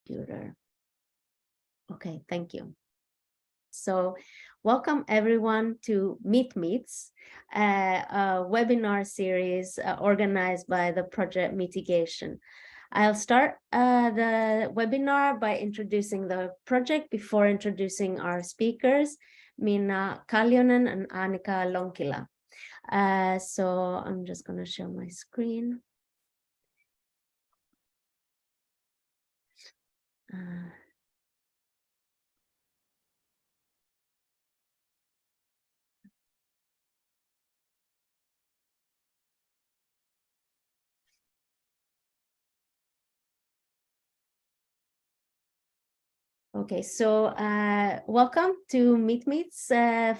computer. Okay, thank you. So welcome everyone to Meets, a webinar series organized by the project MEATigation. I'll start the webinar by introducing the project before introducing our speakers, Minna Kaljonen and Annika Lonkila. So I'm just going to share my screen. Okay, so welcome to Meets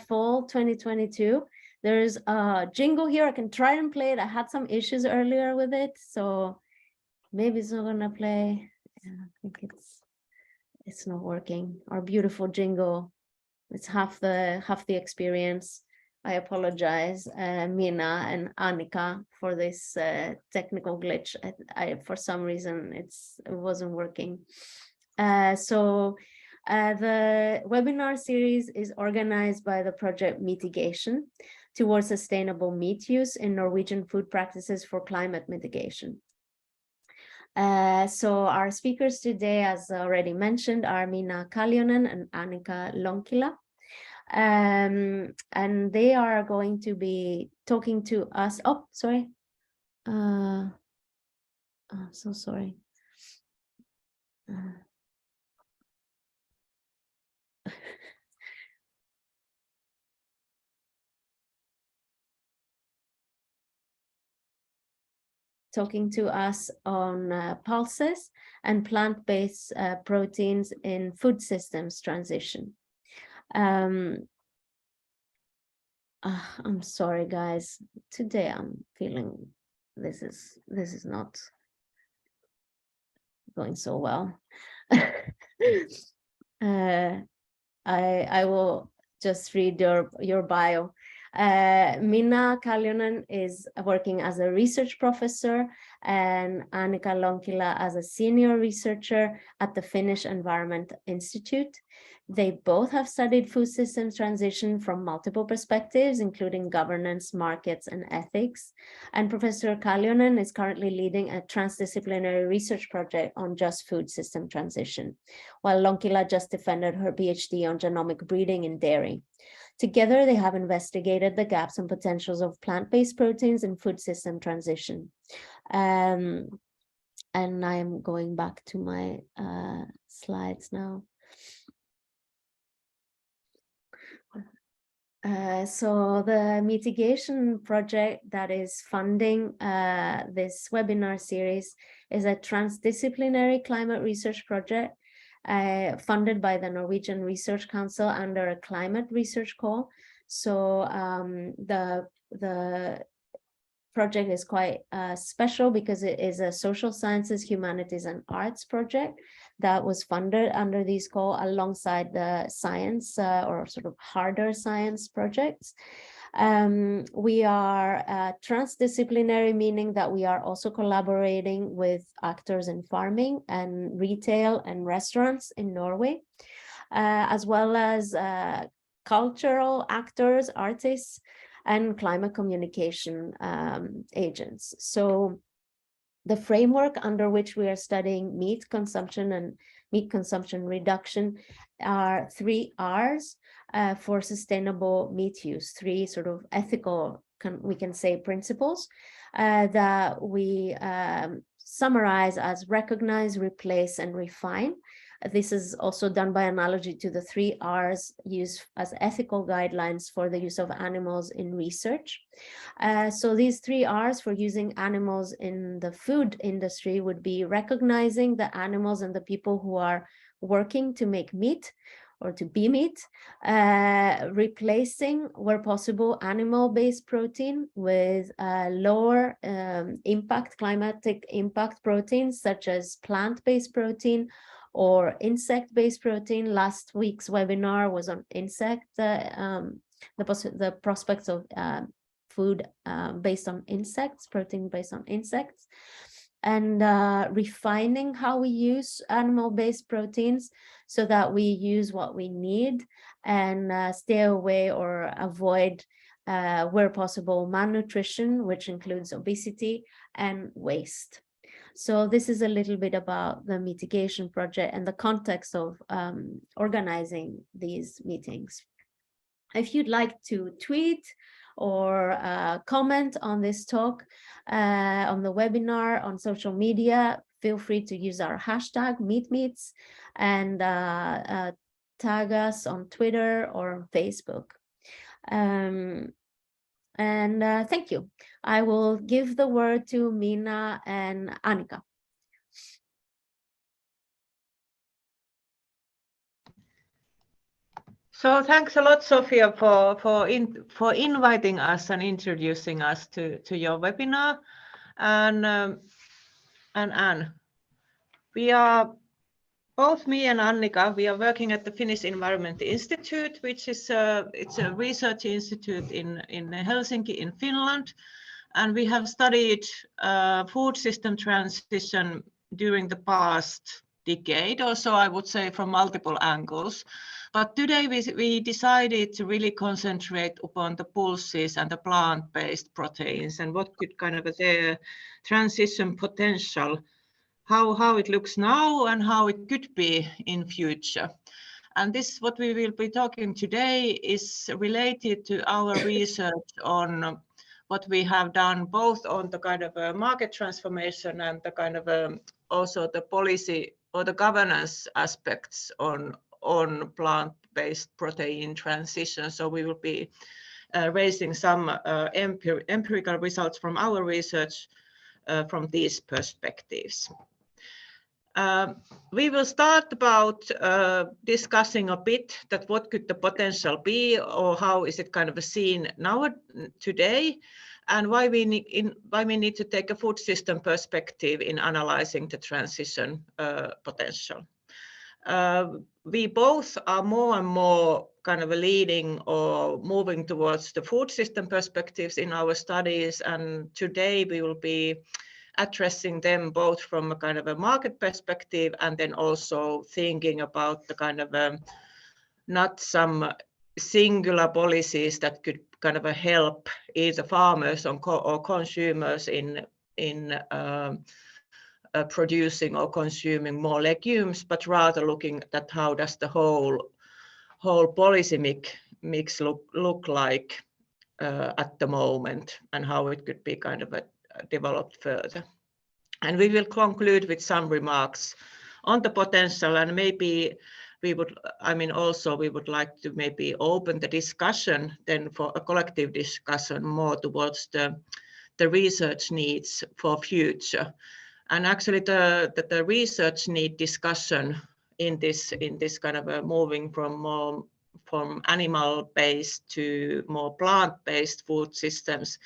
Fall 2022. There's a jingle here. I can try and play it. I had some issues earlier with it, so maybe it's not gonna play. I think it's not working. Our beautiful jingle. It's half the experience. I apologize, Minna and Annika, for this technical glitch. I for some reason it wasn't working. So the webinar series is organized by the project MEATigation towards sustainable meat use in Norwegian food practices for climate mitigation. So our speakers today, as already mentioned, are Minna Kaljonen and Annika Lonkila. And they are going to be talking to us. Oh, sorry. Oh, so sorry. Talking to us on pulses and plant-based proteins in food systems transition. I'm sorry, guys. Today I'm feeling this is not going so well. I will just read your bio. Minna Kaljonen is working as a research professor and Annika Lonkila as a senior researcher at the Finnish Environment Institute. They both have studied food systems transition from multiple perspectives, including governance, markets, and ethics. And Professor Kaljonen is currently leading a transdisciplinary research project on just food system transition, while Lonkila just defended her PhD on genomic breeding in dairy. Together, they have investigated the gaps and potentials of plant-based proteins in food system transition. And I'm going back to my slides now. So the MEATigation project that is funding this webinar series is a transdisciplinary climate research project funded by the Norwegian Research Council under a climate research call. So the project is quite special because it is a social sciences, humanities, and arts project that was funded under this call alongside the science or sort of harder science projects. We are transdisciplinary, meaning that we are also collaborating with actors in farming and retail and restaurants in Norway, as well as cultural actors, artists, and climate communication agents. So the framework under which we are studying meat consumption and meat consumption reduction are 3 R's for sustainable meat use, 3 sort of ethical, we can say, principles that we summarize as recognize, replace, and refine. This is also done by analogy to the 3 R's used as ethical guidelines for the use of animals in research. So these 3 R's for using animals in the food industry would be recognizing the animals and the people who are working to make meat or to be meat, replacing, where possible, animal-based protein with lower impact, climatic impact proteins, such as plant-based protein or insect-based protein. Last week's webinar was on insect, the prospects of food based on insects, protein based on insects. and refining how we use animal-based proteins so that we use what we need and stay away or avoid, where possible, malnutrition, which includes obesity and waste. So this is a little bit about the MEATigation project and the context of organizing these meetings. If you'd like to tweet or comment on this talk, on the webinar, on social media, feel free to use our hashtag MEATmeets and tag us on Twitter or on Facebook. Thank you. I will give the word to Minna and Annika. So thanks a lot, Sophia, for inviting us and introducing us to your webinar. And Anne, we are both me and Annika. We are working at the Finnish Environment Institute, which is it's a research institute in Helsinki, in Finland, and we have studied food system transition during the past decade or so, I would say, from multiple angles. But today we decided to really concentrate upon the pulses and the plant-based proteins and what could kind of their transition potential, how it looks now and how it could be in future. And this, what we will be talking today, is related to our research on what we have done both on the kind of market transformation and the kind of also the policy or the governance aspects on plant-based protein transition. So we will be raising some empirical results from our research from these perspectives. We will start about discussing a bit that what could the potential be, or how is it kind of seen now today, and why we need to take a food system perspective in analyzing the transition potential. We both are more and more kind of leading or moving towards the food system perspectives in our studies, and today we will be addressing them both from a kind of a market perspective and then also thinking about the kind of not some singular policies that could kind of help either farmers or consumers in producing or consuming more legumes, but rather looking at how does the whole policy mix look like at the moment, and how it could be kind of developed further. And we will conclude with some remarks on the potential, and maybe we would, we would like to maybe open the discussion then for a collective discussion more towards the research needs for future. And actually the research need discussion in this kind of moving from animal-based to more plant-based food systems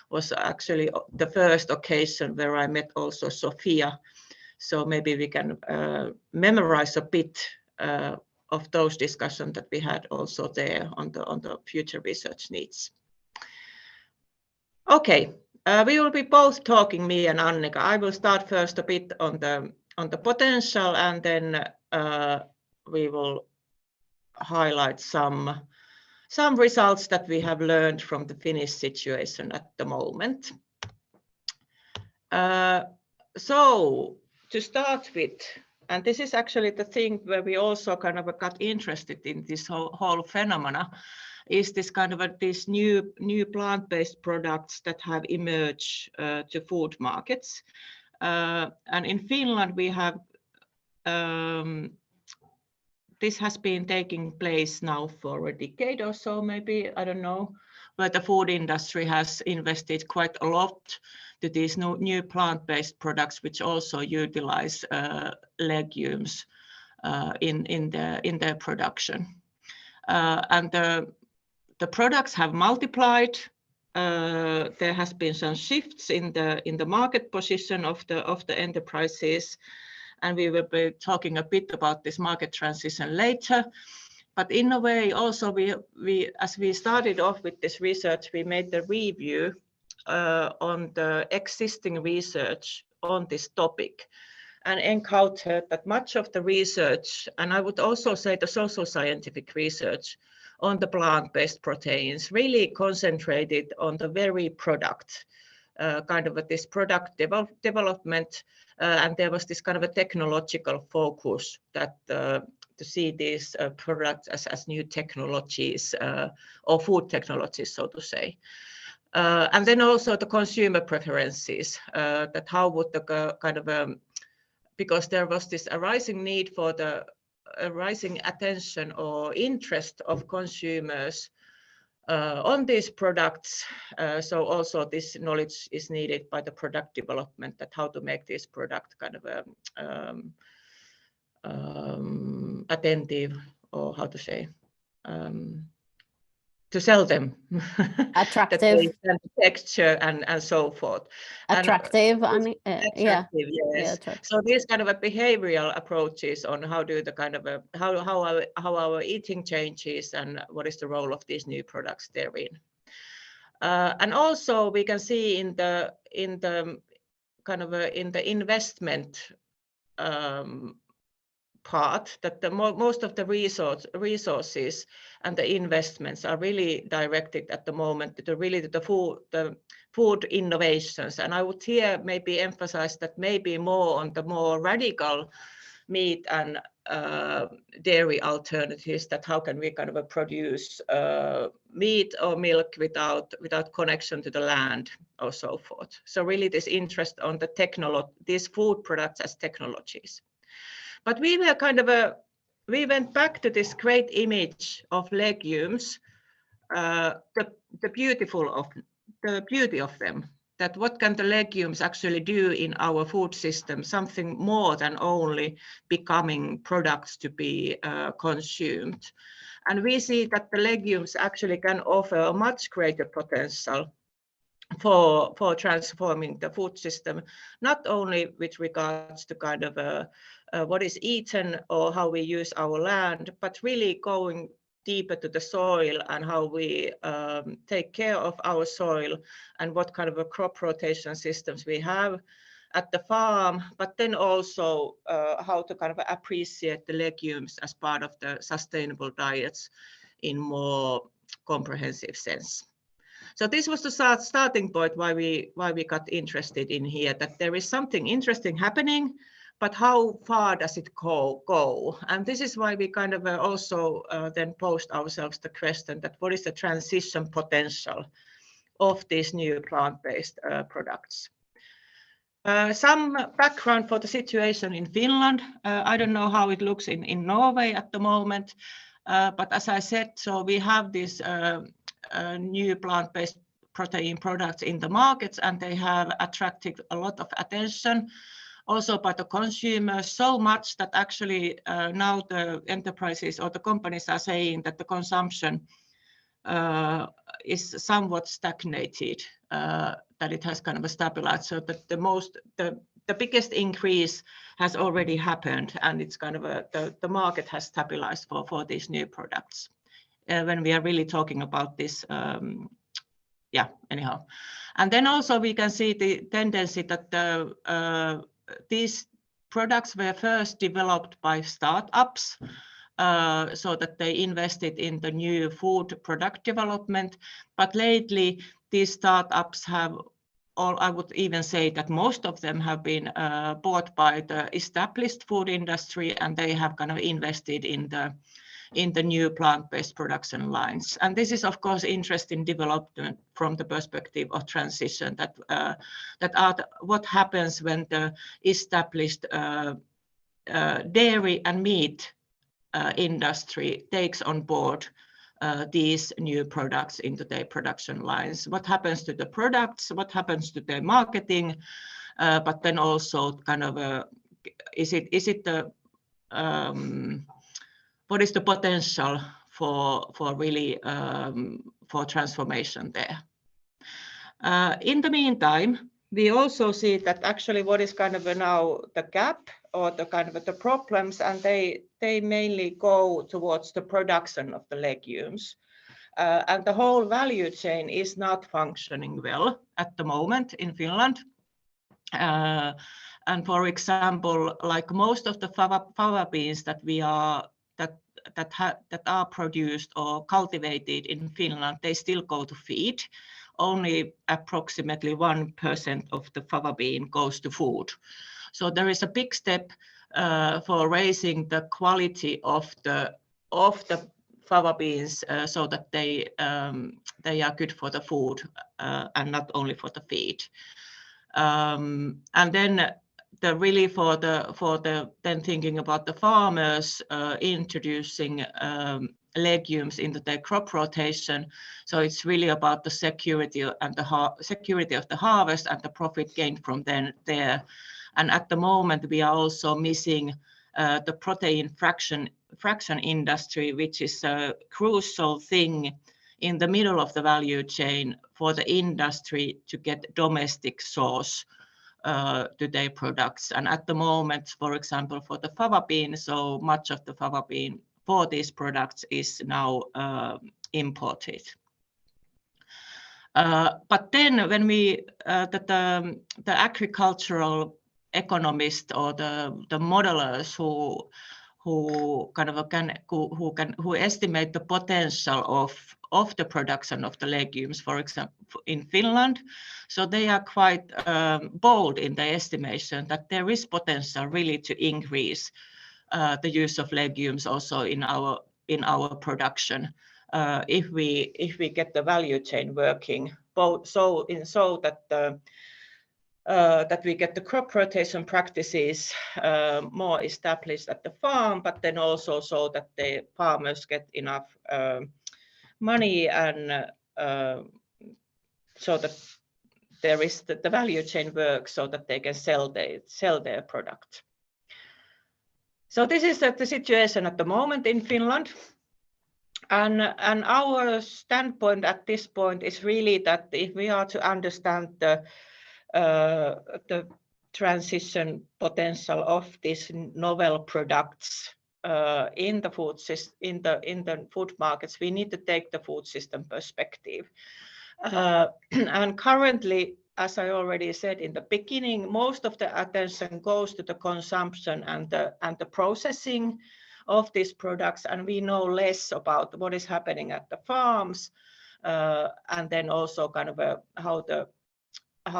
was actually the first occasion where I met also Sophia. So maybe we can memorize a bit of those discussions that we had also there on the future research needs. Okay. We will be both talking, me and Annika. I will start first a bit on the potential, and then we will highlight some results that we have learned from the Finnish situation at the moment. So to start with, and this is actually the thing where we also kind of got interested in this whole phenomena, is this kind of these new plant-based products that have emerged to food markets. And in Finland, we have this has been taking place now for a decade or so, maybe, I don't know, where the food industry has invested quite a lot to these new plant-based products, which also utilize legumes in their production. And the products have multiplied. There has been some shifts in the market position of the enterprises, and we will be talking a bit about this market transition later. But in a way, also we as we started off with this research, we made the review on the existing research on this topic and encountered that much of the research, and I would also say the social scientific research on the plant-based proteins, really concentrated on the very product, kind of this product development, and there was this kind of a technological focus that to see these products as new technologies or food technologies, so to say. And then also the consumer preferences, that how would the kind of, because there was this arising need for the rising attention or interest of consumers on these products. So also this knowledge is needed by the product development, that how to make this product kind of attentive, or how to say, to sell them. Attractive. The texture and so forth. Attractive, attractive, yeah. yes. Yeah, attractive. So these kind of a behavioral approaches on how do the kind of how our eating changes and what is the role of these new products therein. And also we can see in the kind of in the investment part that the most of the resources and the investments are really directed at the moment to the food innovations. And I would here maybe emphasize that maybe more on the more radical meat and dairy alternatives, that how can we kind of produce meat or milk without connection to the land or so forth. So really this interest on the these food products as technologies. But we were kind of we went back to this great image of legumes, the beauty of them, that what can the legumes actually do in our food system, something more than only becoming products to be consumed. And we see that the legumes actually can offer a much greater potential for transforming the food system, not only with regards to kind of what is eaten or how we use our land, but really going deeper to the soil and how we take care of our soil and what kind of a crop rotation systems we have at the farm, but then also how to kind of appreciate the legumes as part of the sustainable diets in more comprehensive sense. So this was the starting point why we got interested in here, that there is something interesting happening, but how far does it go? And this is why we kind of also then posed ourselves the question that what is the transition potential of these new plant-based products? Some background for the situation in Finland. I don't know how it looks in Norway at the moment, but as I said, so we have these new plant-based protein products in the markets, and they have attracted a lot of attention also by the consumers, so much that actually now the enterprises or the companies are saying that the consumption is somewhat stagnated, that it has kind of stabilized, so that the biggest increase has already happened, and it's kind of the market has stabilized for these new products. When we are really talking about this, anyhow. And then also we can see the tendency that these products were first developed by startups, so that they invested in the new food product development. But lately, these startups have, or I would even say that most of them have been bought by the established food industry, and they have kind of invested in the new plant-based production lines. And this is, of course, interesting development from the perspective of transition, what happens when the established dairy and meat industry takes on board these new products into their production lines. What happens to the products? What happens to their marketing? But then also kind of is it the what is the potential for really for transformation there? In the meantime, we also see that actually what is kind of now the gap or the kind of the problems, and they mainly go towards the production of the legumes. And the whole value chain is not functioning well at the moment in Finland. And for example, like most of the fava beans that are produced or cultivated in Finland, they still go to feed. Only approximately 1% of the fava bean goes to food. So there is a big step for raising the quality of the fava beans so that they are good for the food and not only for the feed. And then then thinking about the farmers introducing legumes into their crop rotation. So it's really about the security and security of the harvest and the profit gained from there. And at the moment, we are also missing the protein fraction industry, which is a crucial thing in the middle of the value chain for the industry to get domestic source to their products. And at the moment, for example, for the fava bean, so much of the fava bean for these products is now imported. But then when the agricultural economists or the modelers who estimate the potential of the production of the legumes, for example, in Finland. So they are quite bold in their estimation that there is potential really to increase the use of legumes also in our production if we get the value chain working, so that we get the crop rotation practices more established at the farm, but then also so that the farmers get enough money and so that there is the value chain works so that they can sell their product. So this is the situation at the moment in Finland. And our standpoint at this point is really that if we are to understand the transition potential of these novel products in the food markets, we need to take the food system perspective. And currently, as I already said in the beginning, most of the attention goes to the consumption and the processing of these products, and we know less about what is happening at the farms, and then also kind of how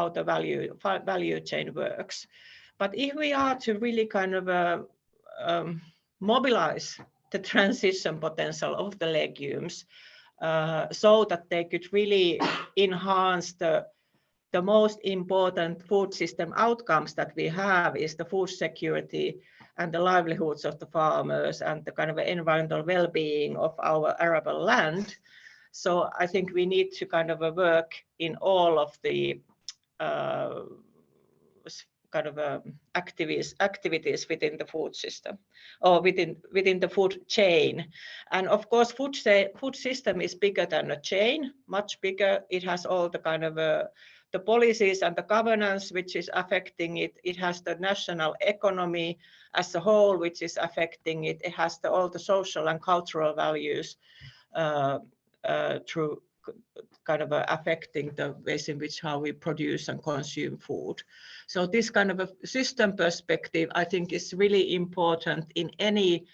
the value chain works. But if we are to really kind of mobilize the transition potential of the legumes so that they could really enhance the most important food system outcomes that we have is the food security and the livelihoods of the farmers and the kind of environmental well-being of our arable land. So I think we need to kind of work in all of the kind of activities within the food system or within the food chain. And of course, food system is bigger than a chain, much bigger. It has all the kind of the policies and the governance which is affecting it. It has the national economy as a whole which is affecting it. It has all the social and cultural values through kind of affecting the ways in which how we produce and consume food. So this kind of a system perspective, I think, is really important in any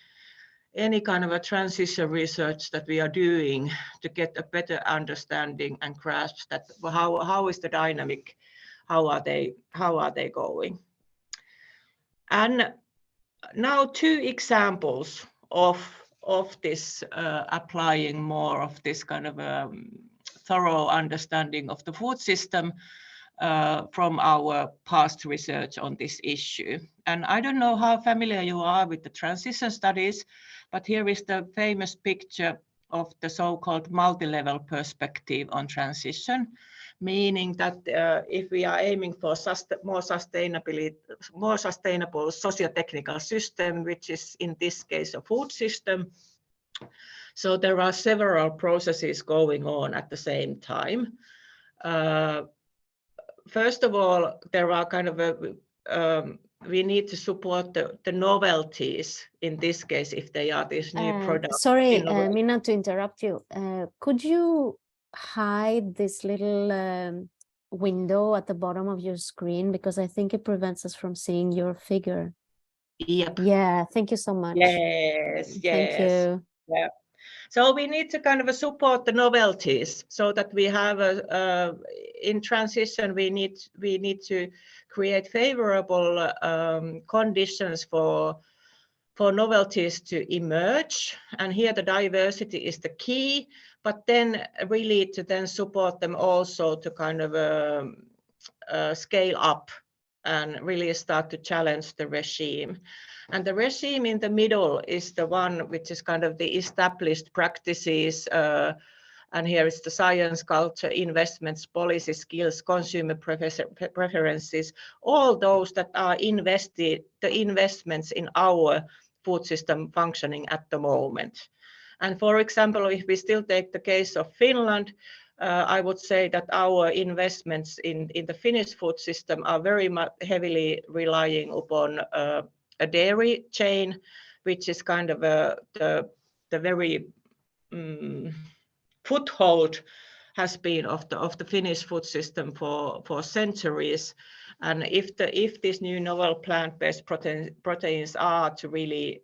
kind of a transition research that we are doing to get a better understanding and grasp that how is the dynamic, how are they going. And now 2 examples of this applying more of this kind of thorough understanding of the food system from our past research on this issue. And I don't know how familiar you are with the transition studies, but here is the famous picture of the so-called multi-level perspective on transition, meaning that if we are aiming for more sustainable socio-technical system, which is in this case a food system, so there are several processes going on at the same time. First of all, there are kind of we need to support the novelties in this case if they are these new products. Sorry, Minna, to interrupt you. Could you hide this little window at the bottom of your screen, because I think it prevents us from seeing your figure. Yep. Yeah, thank you so much. Yes, Thank yes. you. Yeah. So we need to kind of support the novelties so that we have in transition, we need to create favorable conditions for novelties to emerge. And here the diversity is the key, but then really to then support them also to kind of scale up and really start to challenge the regime. And the regime in the middle is the one which is kind of the established practices. And here is the science, culture, investments, policy, skills, consumer preferences, all those that are the investments in our food system functioning at the moment. And for example, if we still take the case of Finland, I would say that our investments in the Finnish food system are very much heavily relying upon a dairy chain, which is kind of the very foothold has been of the Finnish food system for centuries. And if these new novel plant-based proteins are to really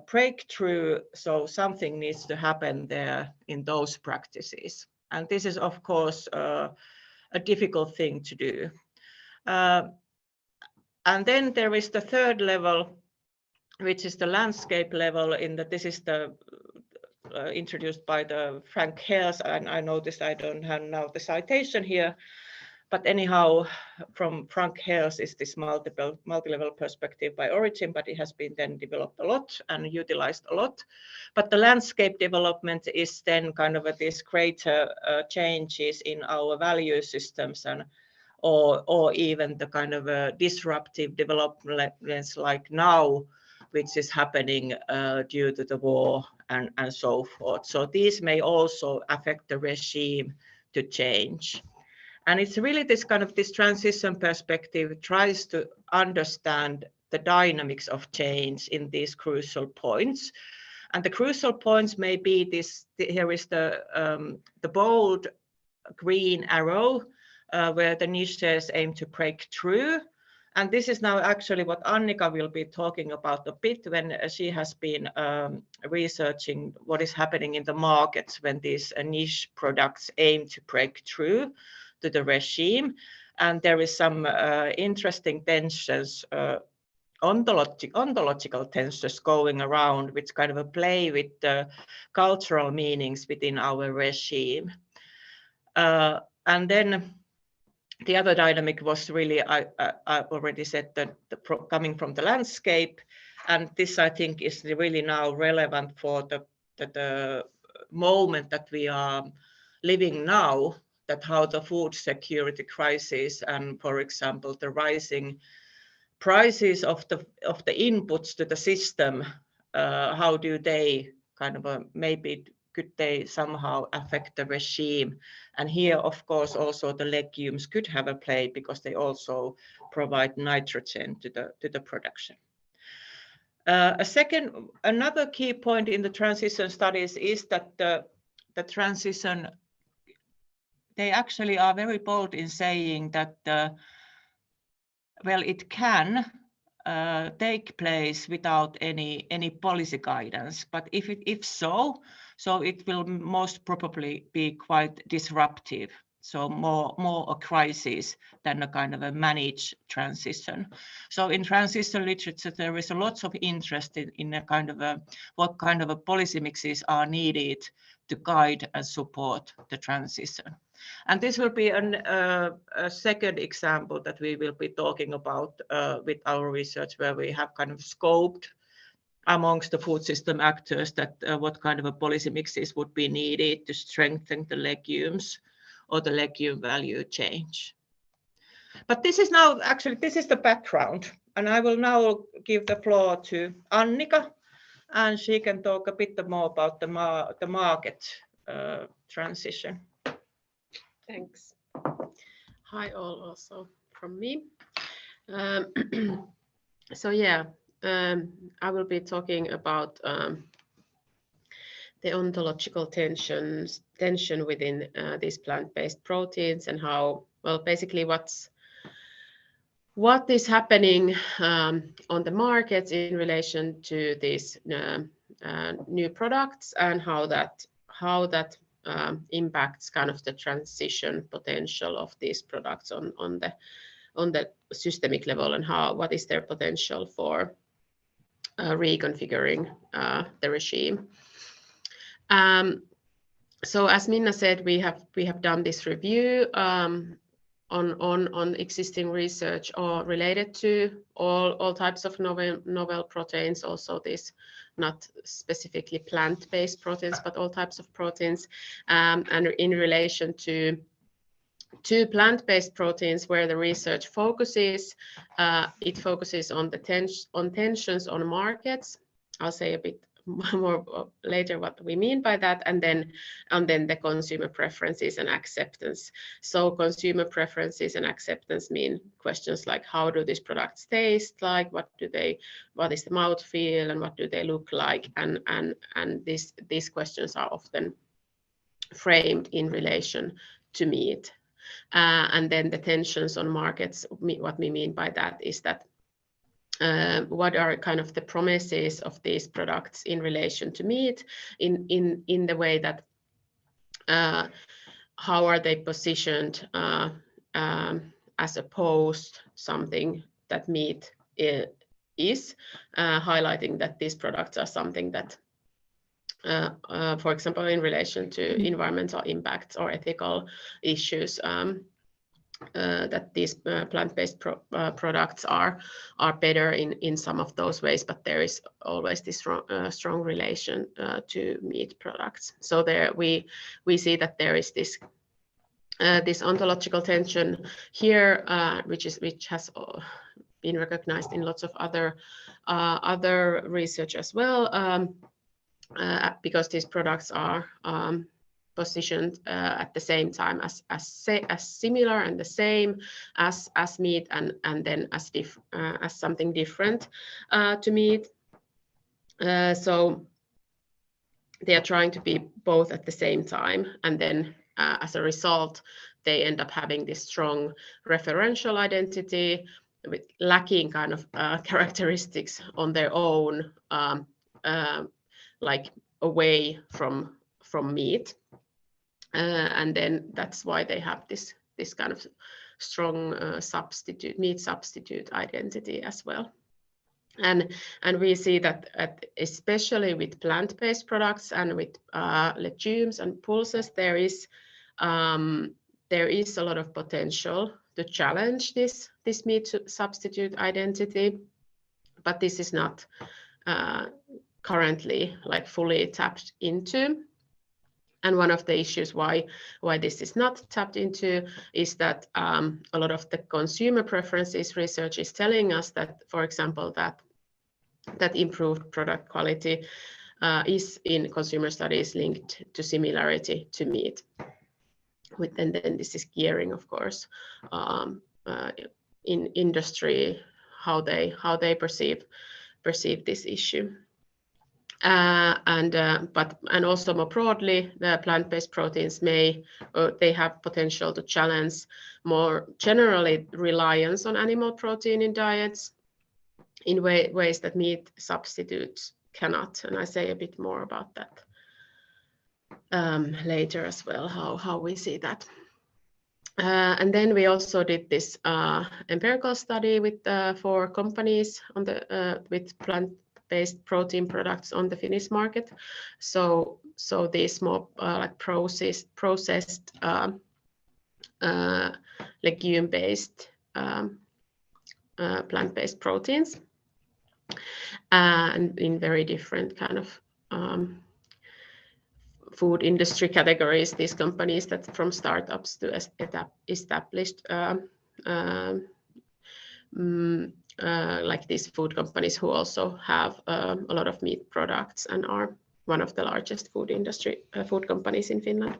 breakthrough, so something needs to happen there in those practices. And this is, of course, a difficult thing to do. And then there is the third level, which is the landscape level. This is the introduced by the Frank Hales, and I noticed I don't have now the citation here. But anyhow, from Frank Hales is this multi-level perspective by origin, but it has been then developed a lot and utilized a lot. But the landscape development is then kind of these greater changes in our value systems and or even the kind of disruptive developments like now, which is happening due to the war and so forth. So these may also affect the regime to change. And it's really this kind of this transition perspective tries to understand the dynamics of change in these crucial points. And the crucial points may be this, here is the bold green arrow where the niches aim to break through. And this is now actually what Annika will be talking about a bit when she has been researching what is happening in the markets when these niche products aim to break through to the regime. And there is some interesting tensions, ontological tensions going around, which kind of play with the cultural meanings within our regime. And then the other dynamic was really, I already said that coming from the landscape, and this I think is really now relevant for the moment that we are living now, that how the food security crisis and, for example, the rising prices of the inputs to the system, how do they kind of maybe could they somehow affect the regime? And here, of course, also the legumes could have a play because they also provide nitrogen to the production. Another key point in the transition studies is that the transition, they actually are very bold in saying that, well, it can take place without any policy guidance, but if so, it will most probably be quite disruptive. So more a crisis than a kind of a managed transition. So in transition literature, there is a lot of interest in a kind of what kind of a policy mixes are needed to guide and support the transition. And this will be a second example that we will be talking about with our research, where we have kind of scoped amongst the food system actors that what kind of a policy mixes would be needed to strengthen the legumes or the legume value change. But this is now actually, this is the background, and I will now give the floor to Annika, and she can talk a bit more about the market transition. Thanks. Hi all also from me. So yeah, I will be talking about the ontological tension within these plant-based proteins, and how, well, basically what is happening on the markets in relation to these new products, and how that impacts kind of the transition potential of these products on the systemic level, and what is their potential for reconfiguring the regime. So as Minna said, we have done this review on existing research or related to all types of novel proteins, also these not specifically plant-based proteins, but all types of proteins, and in relation to plant-based proteins, where the research focuses, it focuses on tensions on markets. I'll say a bit more later what we mean by that, and then the consumer preferences and acceptance. So consumer preferences and acceptance mean questions like, how do these products taste like, what is the mouthfeel, and what do they look like, and these questions are often framed in relation to meat. And then the tensions on markets, what we mean by that is that what are kind of the promises of these products in relation to meat, in the way that how are they positioned as opposed something that meat is, highlighting that these products are something that for example, in relation to environmental impacts or ethical issues, that these plant-based products are better in some of those ways, but there is always this strong relation to meat products. So there we see that there is this ontological tension here, which has been recognized in lots of other research as well, because these products are positioned at the same time as similar and the same as meat, and then as something different to meat. So they are trying to be both at the same time, and then as a result, they end up having this strong referential identity with lacking kind of characteristics on their own, like away from meat. And then that's why they have this kind of strong meat substitute identity as well. And we see that especially with plant-based products and with legumes and pulses, there is a lot of potential to challenge this meat substitute identity, but this is not currently like fully tapped into. And one of the issues why this is not tapped into is that a lot of the consumer preferences research is telling us that, for example, that improved product quality is in consumer studies linked to similarity to meat. And then this is gearing, of course, in industry, how they perceive this issue. And also more broadly, the plant-based proteins they have potential to challenge more generally reliance on animal protein in diets in ways that meat substitutes cannot. And I say a bit more about that later as well, how we see that. And then we also did this empirical study with 4 companies on with plant-based protein products on the Finnish market. So these more like processed legume-based plant-based proteins, and in very different kind of food industry categories. These companies that from startups to established like these food companies who also have a lot of meat products and are one of the largest food companies in Finland.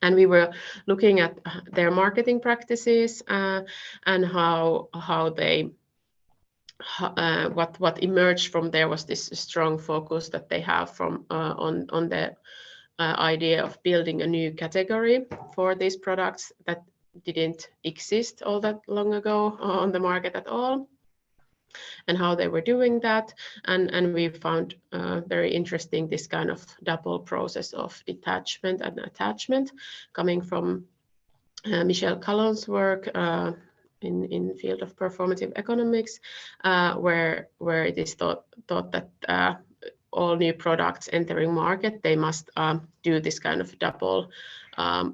And we were looking at their marketing practices and how they what emerged from there was this strong focus that they have from on the idea of building a new category for these products that didn't exist all that long ago on the market at all, and how they were doing that. And we found very interesting this kind of double process of detachment and attachment coming from Minna Kaljonen's work in field of performative economics, where it is thought that all new products entering market, they must do this kind of double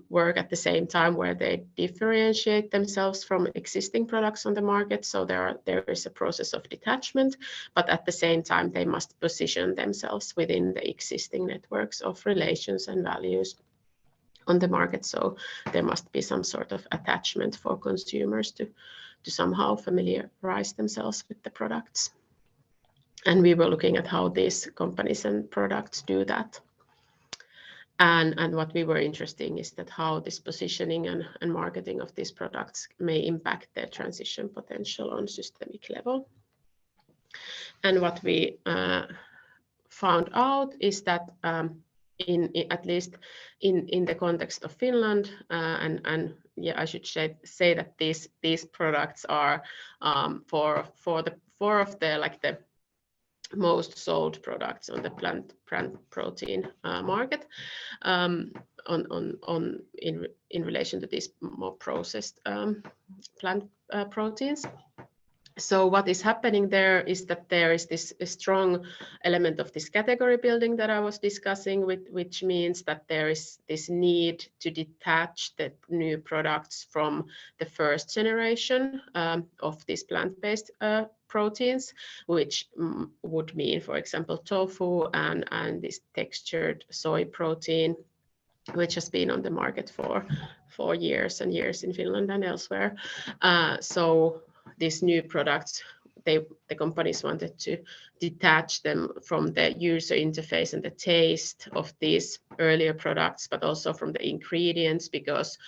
work at the same time, where they differentiate themselves from existing products on the market. So there is a process of detachment, but at the same time they must position themselves within the existing networks of relations and values on the market. So there must be some sort of attachment for consumers to somehow familiarize themselves with the products. And we were looking at how these companies and products do that. And what we were interested in is that how this positioning and marketing of these products may impact their transition potential on systemic level. And what we found out is that at least in the context of Finland, and yeah, I should say that these products are for the most sold products on the plant protein market, in relation to these more processed plant proteins. So what is happening there is that there is this strong element of this category building that I was discussing, which means that there is this need to detach the new products from the first generation of these plant-based proteins, which would mean, for example, tofu and this textured soy protein, which has been on the market for years and years in Finland and elsewhere. So these new products, the companies wanted to detach them from the user interface and the taste of these earlier products, but also from the ingredients, because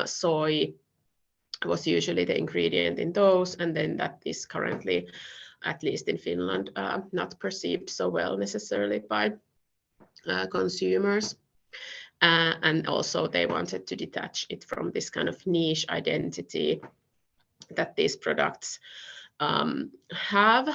soy was usually the ingredient in those, and then that is currently, at least in Finland, not perceived so well necessarily by consumers. And also they wanted to detach it from this kind of niche identity that these products have,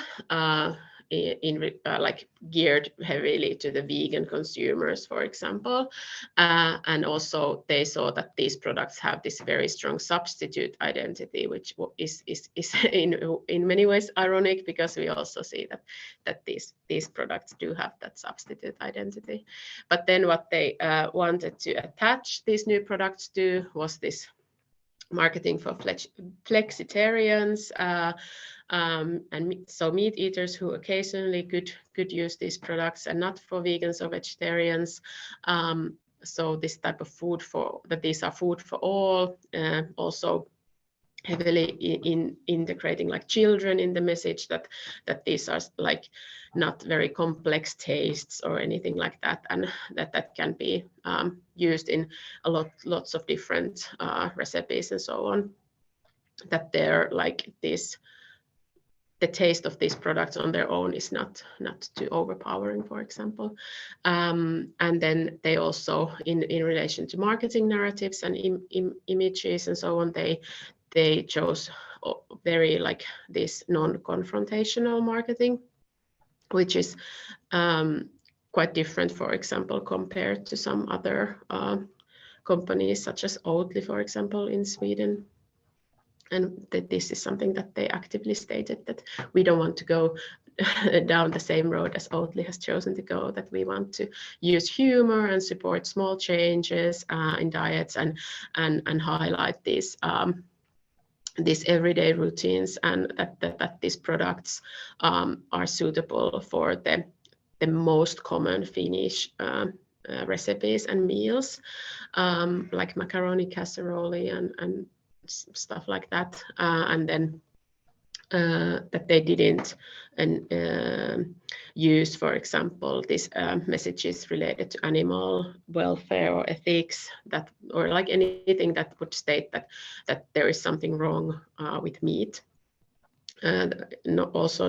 like geared heavily to the vegan consumers, for example. And also they saw that these products have this very strong substitute identity, which is in many ways ironic, because we also see that these products do have that substitute identity. But then what they wanted to attach these new products to was this marketing for flexitarians, and so meat eaters who occasionally could use these products, and not for vegans or vegetarians. So this type of food that these are food for all, also heavily in integrating like children in the message, that these are like not very complex tastes or anything like that, and that can be used in lots of different recipes and so on, that they're like this, the taste of these products on their own is not too overpowering, for example. And then they also, in relation to marketing narratives and images and so on, they chose very like this non-confrontational marketing, which is quite different, for example, compared to some other companies such as Oatly, for example, in Sweden. And that this is something that they actively stated, that we don't want to go down the same road as Oatly has chosen to go, that we want to use humor and support small changes in diets, and highlight these everyday routines, and that these products are suitable for the most common Finnish recipes and meals, like macaroni casserole and stuff like that, and then that they didn't use, for example, these messages related to animal welfare or ethics, that, or like anything that would state that there is something wrong with meat. and also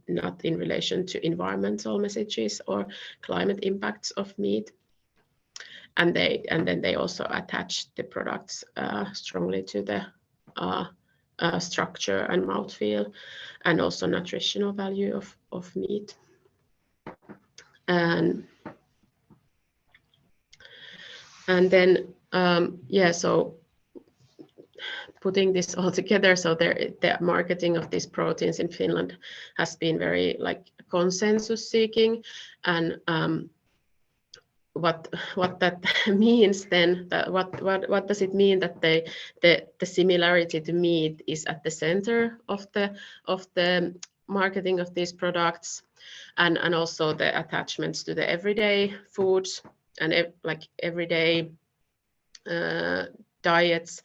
not in relation to environmental messages or climate impacts of meat. And then they also attach the products strongly to the structure and mouthfeel, and also nutritional value of meat. And then so putting this all together, so the marketing of these proteins in Finland has been very like consensus seeking, and what that means then, what does it mean that the similarity to meat is at the center of the marketing of these products, and also the attachments to the everyday foods and like everyday diets.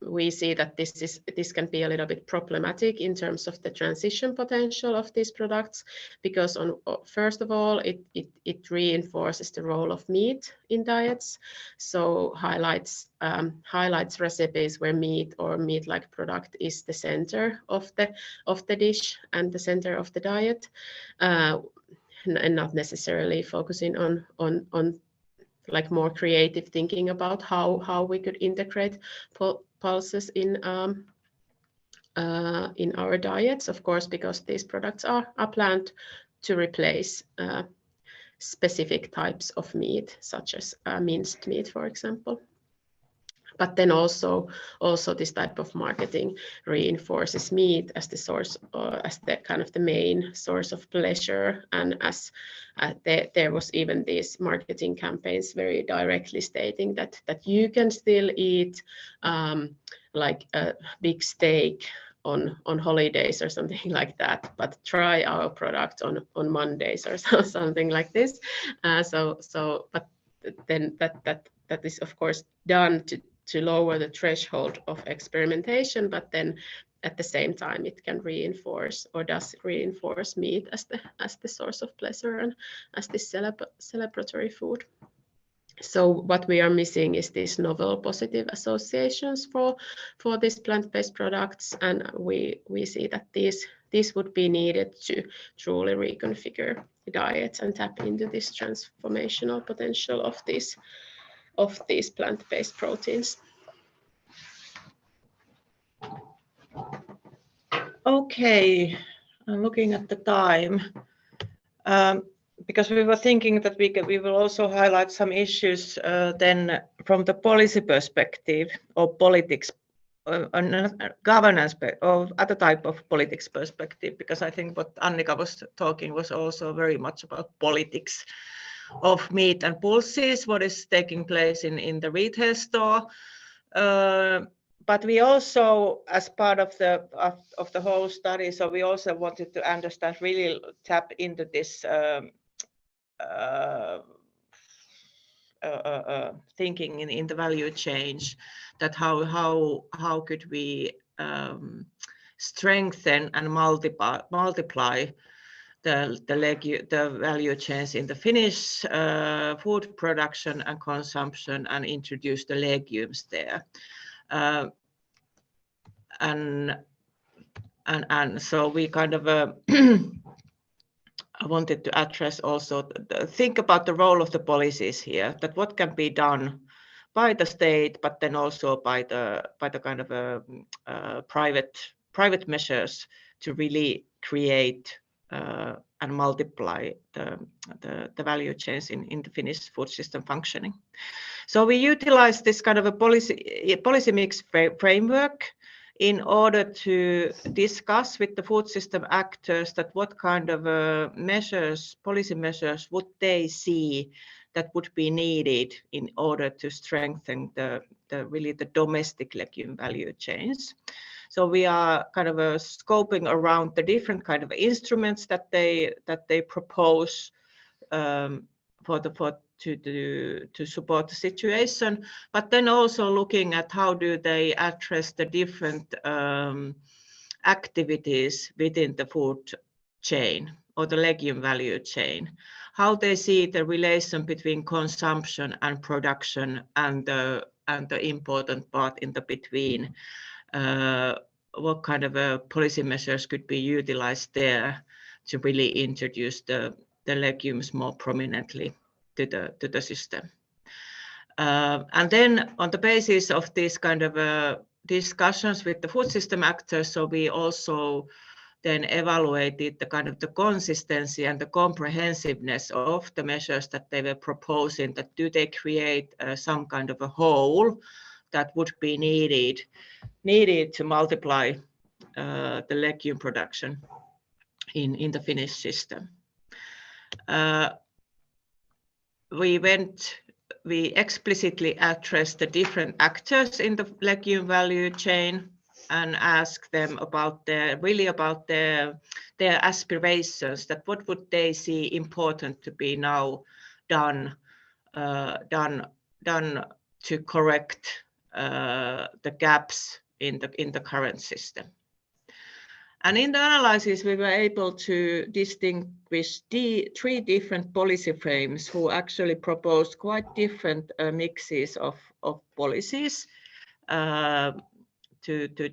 We see that this can be a little bit problematic in terms of the transition potential of these products, because first of all it reinforces the role of meat in diets, so highlights recipes where meat or meat-like product is the center of the dish and the center of the diet, and not necessarily focusing on like more creative thinking about how we could integrate pulses in our diets, of course, because these products are planned to replace specific types of meat, such as minced meat, for example. But then also this type of marketing reinforces meat as the source, as the kind of the main source of pleasure, and as there was even these marketing campaigns very directly stating that you can still eat like a big steak on holidays or something like that, but try our product on Mondays or something like this. But then that is of course done to lower the threshold of experimentation, but then at the same time it can reinforce, or does reinforce, meat as the source of pleasure and as this celebratory food. So what we are missing is these novel positive associations for these plant-based products, and we see that these would be needed to truly reconfigure diets and tap into this transformational potential of these plant-based proteins. Okay, I'm looking at the time, because we were thinking that we will also highlight some issues then from the policy perspective, or politics, governance, or other type of politics perspective, because I think what Annika was talking was also very much about politics of meat and pulses, what is taking place in the retail store. But we also, as part of the whole study, so we also wanted to understand, really tap into this thinking in the value change, that how could we strengthen and multiply the value chains in the Finnish food production and consumption, and introduce the legumes there. And so we kind of I wanted to address also, think about the role of the policies here, that what can be done by the state, but then also by the kind of private measures to really create and multiply the value chains in the Finnish food system functioning. So we utilize this kind of a policy mix framework in order to discuss with the food system actors that what kind of policy measures would they see that would be needed in order to strengthen the domestic legume value chains. So we are kind of scoping around the different kind of instruments that they propose to support the situation, but then also looking at how do they address the different activities within the food chain or the legume value chain, how they see the relation between consumption and production, and the important part in the between, what kind of policy measures could be utilized there to really introduce the legumes more prominently to the system. And then on the basis of these kind of discussions with the food system actors, so we also then evaluated the kind of the consistency and the comprehensiveness of the measures that they were proposing, that do they create some kind of a whole that would be needed to multiply the legume production in the Finnish system. We explicitly addressed the different actors in the legume value chain and asked them about their aspirations, that what would they see important to be now done to correct the gaps in the current system. And in the analysis, we were able to distinguish three different policy frames who actually proposed quite different mixes of policies to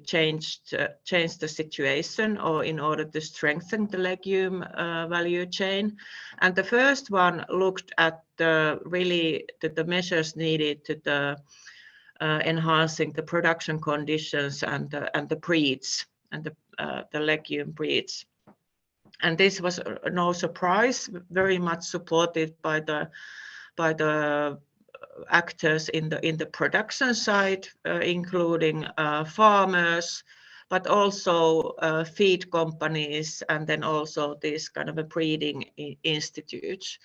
change the situation, or in order to strengthen the legume value chain. And the first one looked at the measures needed to enhancing the production conditions and the breeds and the legume breeds. And this was no surprise, very much supported by the actors in the production side, including farmers, but also feed companies, and then also these kind of breeding institutes.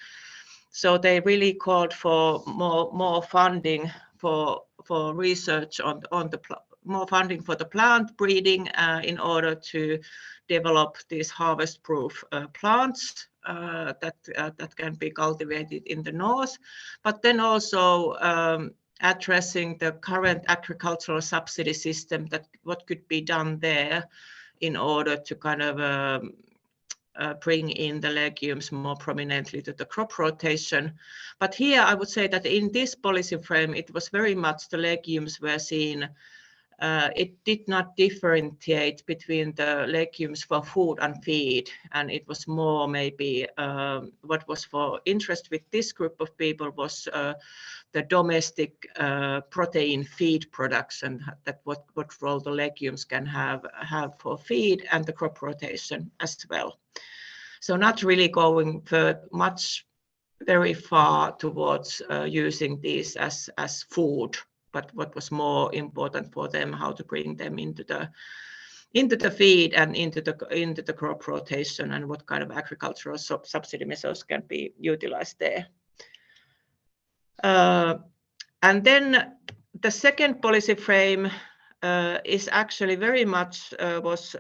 So they really called for more funding for research on more funding for the plant breeding in order to develop these harvest-proof plants that can be cultivated in the north, but then also addressing the current agricultural subsidy system, that what could be done there in order to kind of bring in the legumes more prominently to the crop rotation. But here I would say that in this policy frame, it was very much the legumes were seen. It did not differentiate between the legumes for food and feed, and it was more maybe what was for interest with this group of people was the domestic protein feed production, that what role the legumes can have for feed and the crop rotation as well. So not really going very far towards using these as food, but what was more important for them, how to bring them into the feed and into the crop rotation, and what kind of agricultural subsidy measures can be utilized there. And then the second policy frame is actually very much was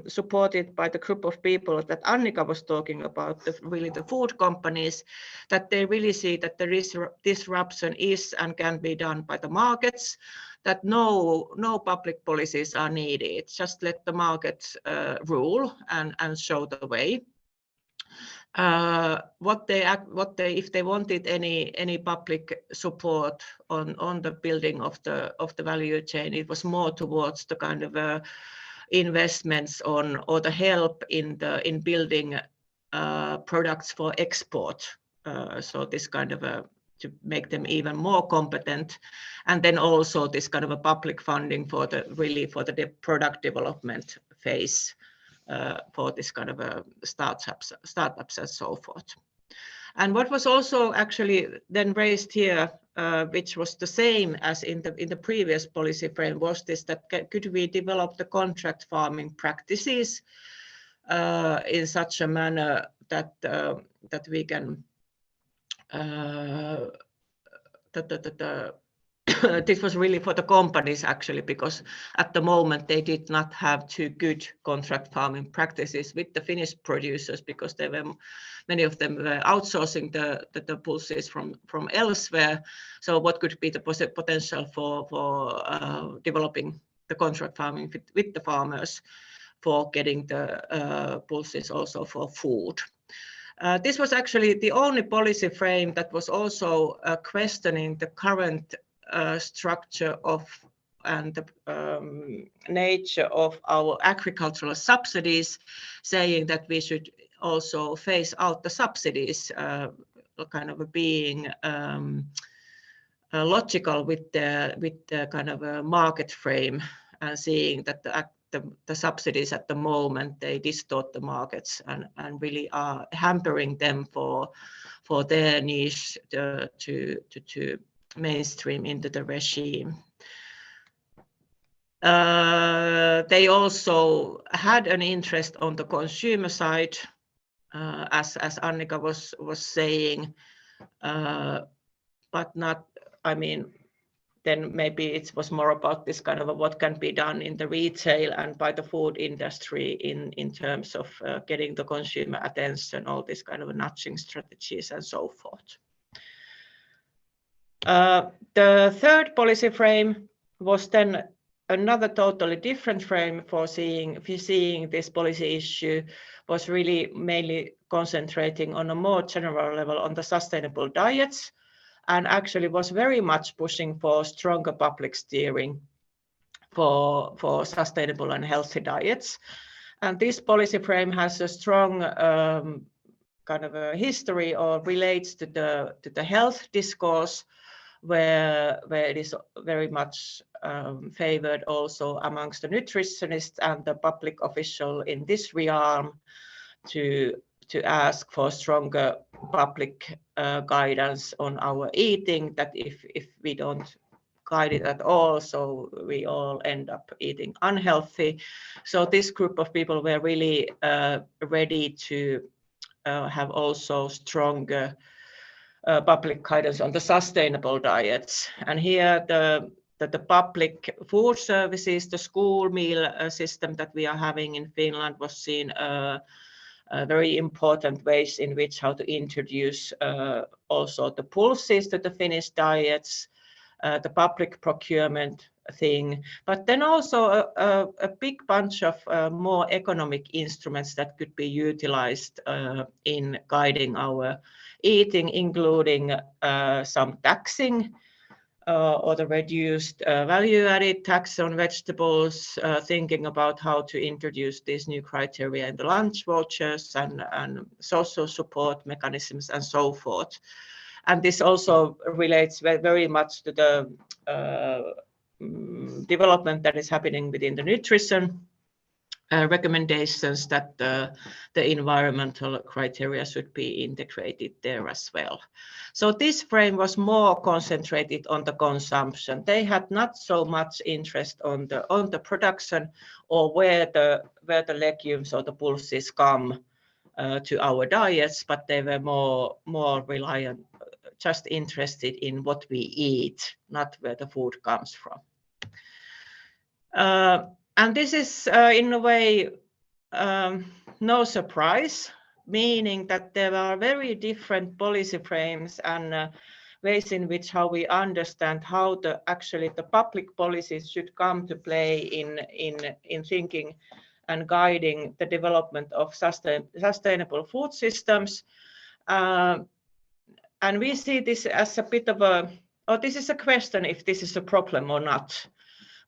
supported by the group of people that Annika was talking about, really the food companies, that they really see that there is disruption is and can be done by the markets, that no public policies are needed, just let the markets rule and show the way. If they wanted any public support on the building of the value chain, it was more towards the kind of investments or the help in building products for export. So this kind of to make them even more competent, and then also this kind of a public funding for the product development phase. For this kind of startups and so forth. And what was also actually then raised here, which was the same as in the previous policy frame, was this, that could we develop the contract farming practices in such a manner that we can this was really for the companies actually, because at the moment they did not have too good contract farming practices with the Finnish producers, because many of them were outsourcing the pulses from elsewhere. So what could be the potential for developing the contract farming with the farmers for getting the pulses also for food? This was actually the only policy frame that was also questioning the current structure of the nature of our agricultural subsidies, saying that we should also phase out the subsidies, kind of being logical with the kind of a market frame, and seeing that the subsidies at the moment, they distort the markets and really are hampering them for their niche to mainstream into the regime. They also had an interest on the consumer side, as Annika was saying, but not, I mean, then maybe it was more about this kind of what can be done in the retail and by the food industry in terms of getting the consumer attention, all this kind of nudging strategies and so forth. The third policy frame was then another totally different frame for seeing this policy issue, was really mainly concentrating on a more general level on the sustainable diets, and actually was very much pushing for stronger public steering for sustainable and healthy diets. And this policy frame has a strong kind of a history, or relates to the health discourse, where it is very much favored also amongst the nutritionists and the public official in this realm to ask for stronger public guidance on our eating, that if we don't guide it at all, so we all end up eating unhealthy. So this group of people were really ready to have also stronger public guidance on the sustainable diets. And here the public food services, the school meal system that we are having in Finland was seen very important ways in which how to introduce also the pulses to the Finnish diets, the public procurement thing, but then also a big bunch of more economic instruments that could be utilized in guiding our eating, including some taxing or the reduced value-added tax on vegetables, thinking about how to introduce these new criteria in the lunch vouchers and social support mechanisms and so forth. And this also relates very much to the development that is happening within the nutrition recommendations, that the environmental criteria should be integrated there as well. So this frame was more concentrated on the consumption. They had not so much interest on the production or where the legumes or the pulses come to our diets, but they were more reliant, just interested in what we eat, not where the food comes from. And this is in a way no surprise, meaning that there are very different policy frames and ways in which how we understand how actually the public policies should come to play in thinking and guiding the development of sustainable food systems. And we see this as a bit of this is a question if this is a problem or not.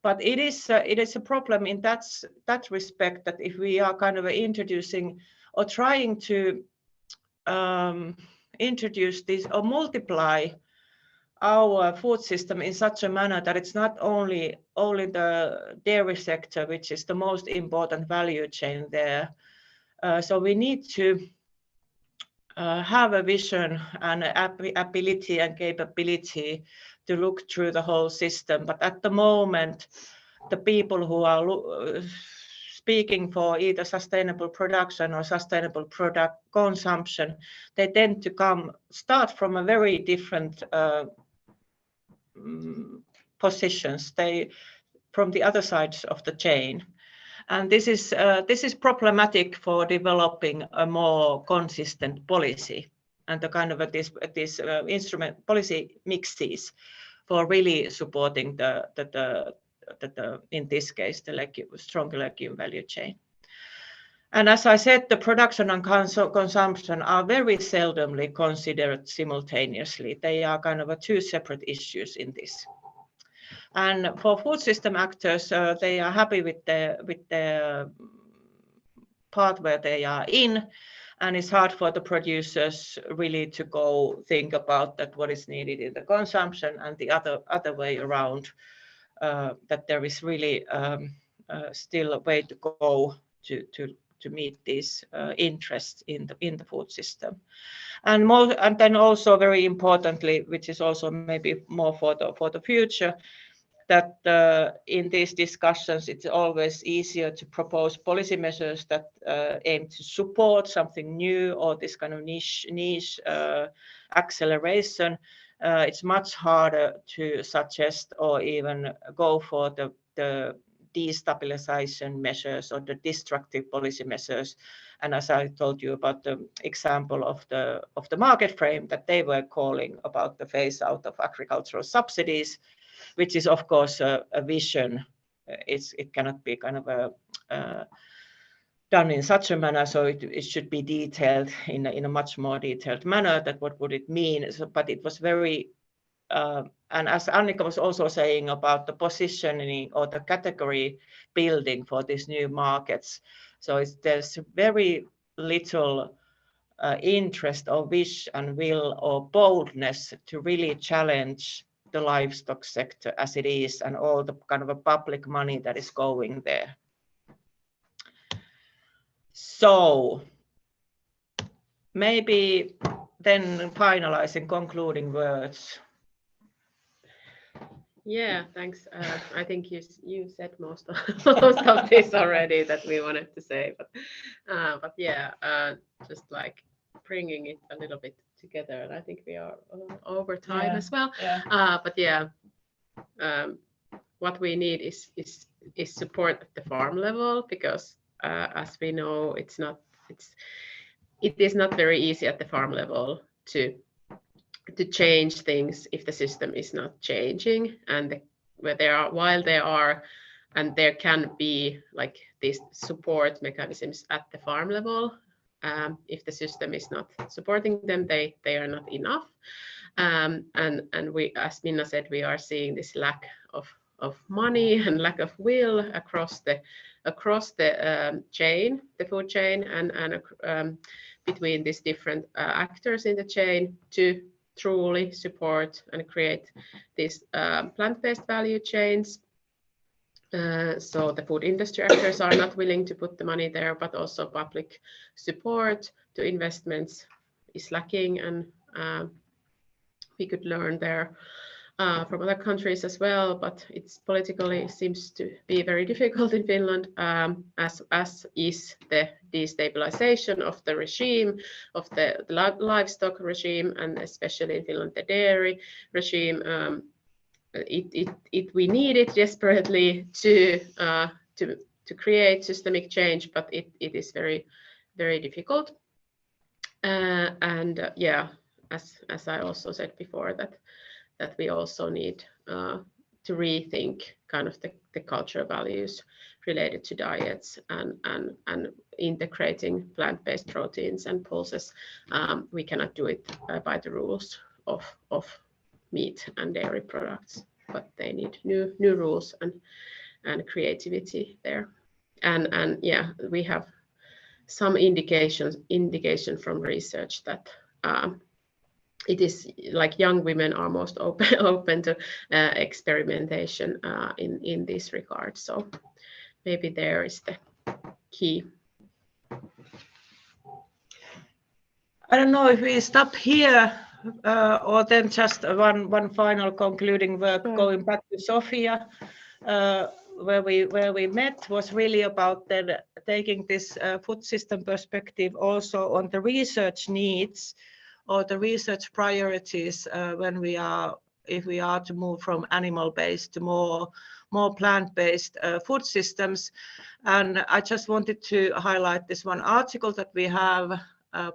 But it is a problem in that respect, that if we are kind of introducing or trying to introduce this or multiply our food system in such a manner that it's not only the dairy sector, which is the most important value chain there. So we need to have a vision and ability and capability to look through the whole system. But at the moment, the people who are speaking for either sustainable production or sustainable product consumption, they tend to start from a very different positions. They from the other sides of the chain. And this is problematic for developing a more consistent policy and the kind of this instrument policy mixes for really supporting the in this case the strong legume value chain. And as I said, the production and consumption are very seldomly considered simultaneously. They are kind of two separate issues in this. And for food system actors, they are happy with the part where they are in, and it's hard for the producers really to go think about that what is needed in the consumption, and the other way around, that there is really still a way to go to meet these interests in the food system. And then also very importantly, which is also maybe more for the future, that in these discussions it's always easier to propose policy measures that aim to support something new or this kind of niche acceleration. It's much harder to suggest or even go for the destabilization measures or the destructive policy measures. And as I told you about the example of the market frame that they were calling about the phase out of agricultural subsidies, which is of course a vision. It cannot be kind of done in such a manner, so it should be detailed in a much more detailed manner. That what would it mean? So, but it was very, and as Annika was also saying about the positioning or the category building for these new markets. So there's very little interest or wish and will or boldness to really challenge the livestock sector as it is and all the kind of a public money that is going there. So maybe then finalizing concluding words. Yeah, thanks. I think you said most of this already that we wanted to say, but yeah, just like bringing it a little bit together, and I think we are over time as well. Yeah. But yeah, what we need is support at the farm level, because as we know, it is not very easy at the farm level to change things if the system is not changing, and while there are and there can be like these support mechanisms at the farm level, if the system is not supporting them, they are not enough, and we, as Minna said, we are seeing this lack of money and lack of will across the chain, the food chain, and between these different actors in the chain to truly support and create these plant-based value chains. So the food industry actors are not willing to put the money there, but also public support to investments is lacking, and we could learn there from other countries as well, but it's politically seems to be very difficult in Finland, as is the destabilization of the regime, of the livestock regime, and especially in Finland the dairy regime. We need it desperately to create systemic change, but it is very, very difficult. And yeah, as I also said before, that we also need to rethink kind of the cultural values related to diets and integrating plant-based proteins and pulses. We cannot do it by the rules of meat and dairy products, but they need new rules and creativity there. And yeah, we have some indication from research that it is like young women are most open to experimentation in this regard. So maybe there is the key. I don't know if we stop here or then just one final concluding word. Sure. Going back to Sophia, where we met was really about then taking this food system perspective also on the research needs or the research priorities if we are to move from animal-based to more plant-based food systems. And I just wanted to highlight this one article that we have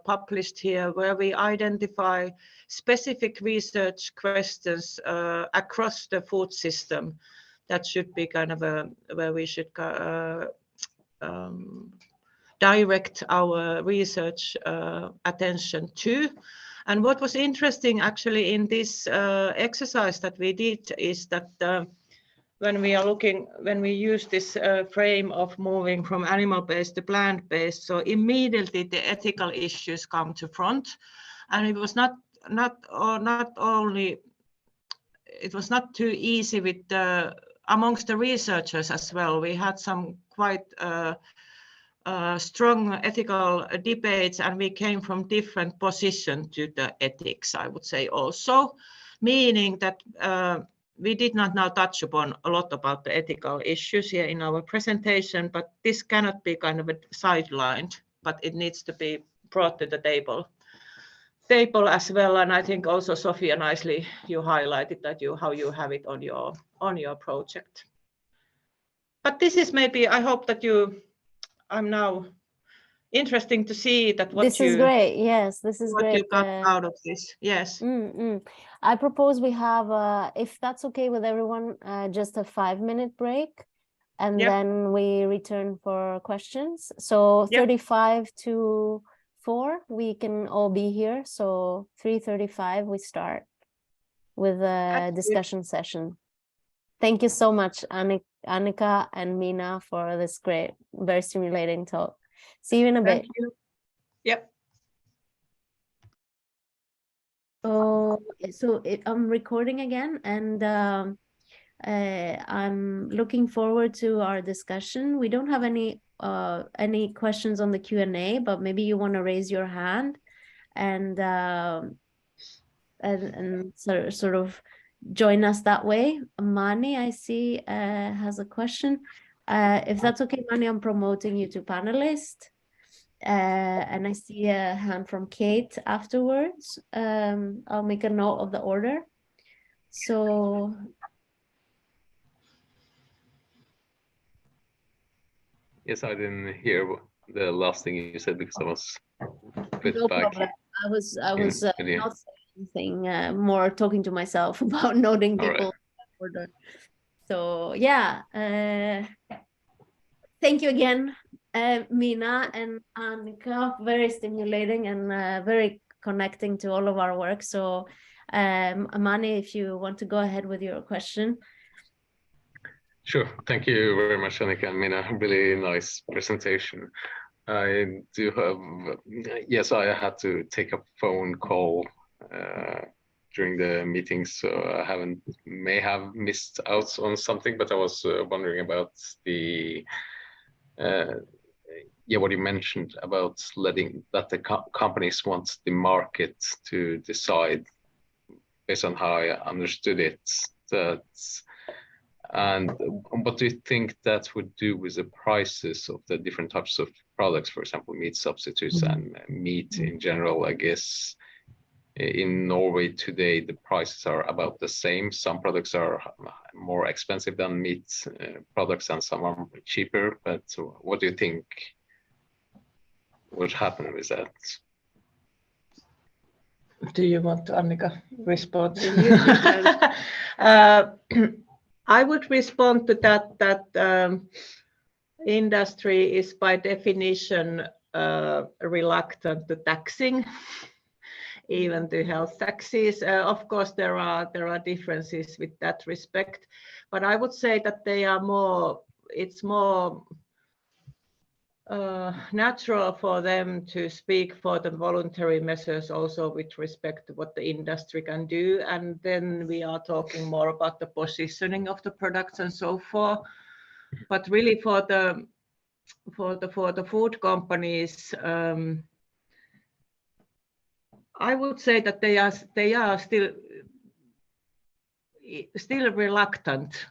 published here, where we identify specific research questions across the food system that should be kind of where we should direct our research attention to. And what was interesting actually in this exercise that we did is that when we use this frame of moving from animal-based to plant-based, so immediately the ethical issues come to front, and it was not too easy with amongst the researchers as well. We had some quite strong ethical debates, and we came from different positions to the ethics, I would say also, meaning that we did not now touch upon a lot about the ethical issues here in our presentation, but this cannot be kind of a sidelined, but it needs to be brought to the table as well. And I think also Sophia, nicely you highlighted that how you have it on your project. But this is maybe, I hope that I'm now interesting to see that This is great. Yes, this is great. What you got out of this. Yes. I propose we have, if that's okay with everyone, just a 5-minute break, and then we return for questions. So 35 to 4, we can all be here. So 3:35, we start with a discussion session. Thank you so much, Annika and Minna, for this great, very stimulating talk. See you in a bit. Thank you. Yep. So I'm recording again, and I'm looking forward to our discussion. We don't have any questions on the Q&A, but maybe you want to raise your hand and sort of join us that way. Mani, I see, has a question. If that's okay, Mani, I'm promoting you to panelist. And I see a hand from Kate afterwards. I'll make a note of the order. So yes, I didn't hear the last thing you said because I was a bit no back. problem. I was not saying anything, more talking to myself about noting people order. So yeah, thank you again, Minna and Annika. Very stimulating and very connecting to all of our work. So Mani, if you want to go ahead with your question. Sure. Thank you very much, Annika and Minna. Really nice presentation. I do have, yes, I had to take a phone call during the meeting, so I may have missed out on something, but I was wondering about the what you mentioned about letting that the companies want the market to decide, based on how I understood it, and what do you think that would do with the prices of the different types of products, for example, meat substitutes and meat in general? I guess in Norway today, the prices are about the same. Some products are more expensive than meat products and some are cheaper. But what do you think would happen with that? Do you want Annika respond? I would respond to that industry is by definition reluctant to taxing, even to health taxes. Of course, there are differences with that respect, but I would say that they are more. It's more natural for them to speak for the voluntary measures also with respect to what the industry can do, and then we are talking more about the positioning of the products and so forth. But really for the food companies, I would say that they are still reluctant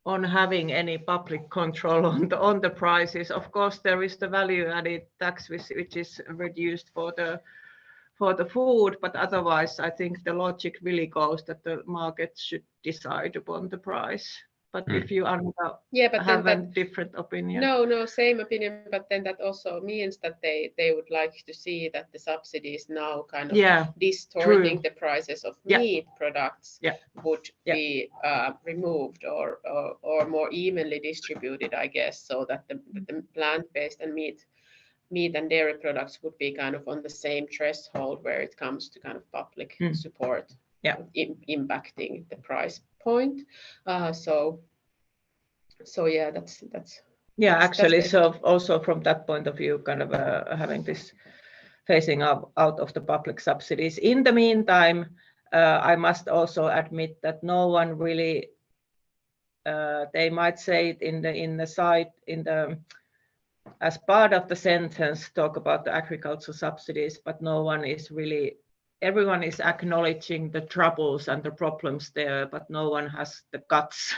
on having any public control on the prices. Of course, there is the value-added tax which is reduced for the food, but otherwise, I think the logic really goes that the market should decide upon the price. But if you have a different opinion. No, same opinion. But then that also means that they would like to see that the subsidies now kind of distorting the prices of meat products would be removed or more evenly distributed, I guess, so that the plant-based and meat and dairy products would be kind of on the same threshold where it comes to kind of public support. impacting the price point. So yeah, that's Yeah, actually, it. so also from that point of view, kind of having this phasing out of the public subsidies. In the meantime, I must also admit that no one really, they might say it as part of the sentence, talk about the agricultural subsidies, but no one is really, everyone is acknowledging the troubles and the problems there, but no one has the guts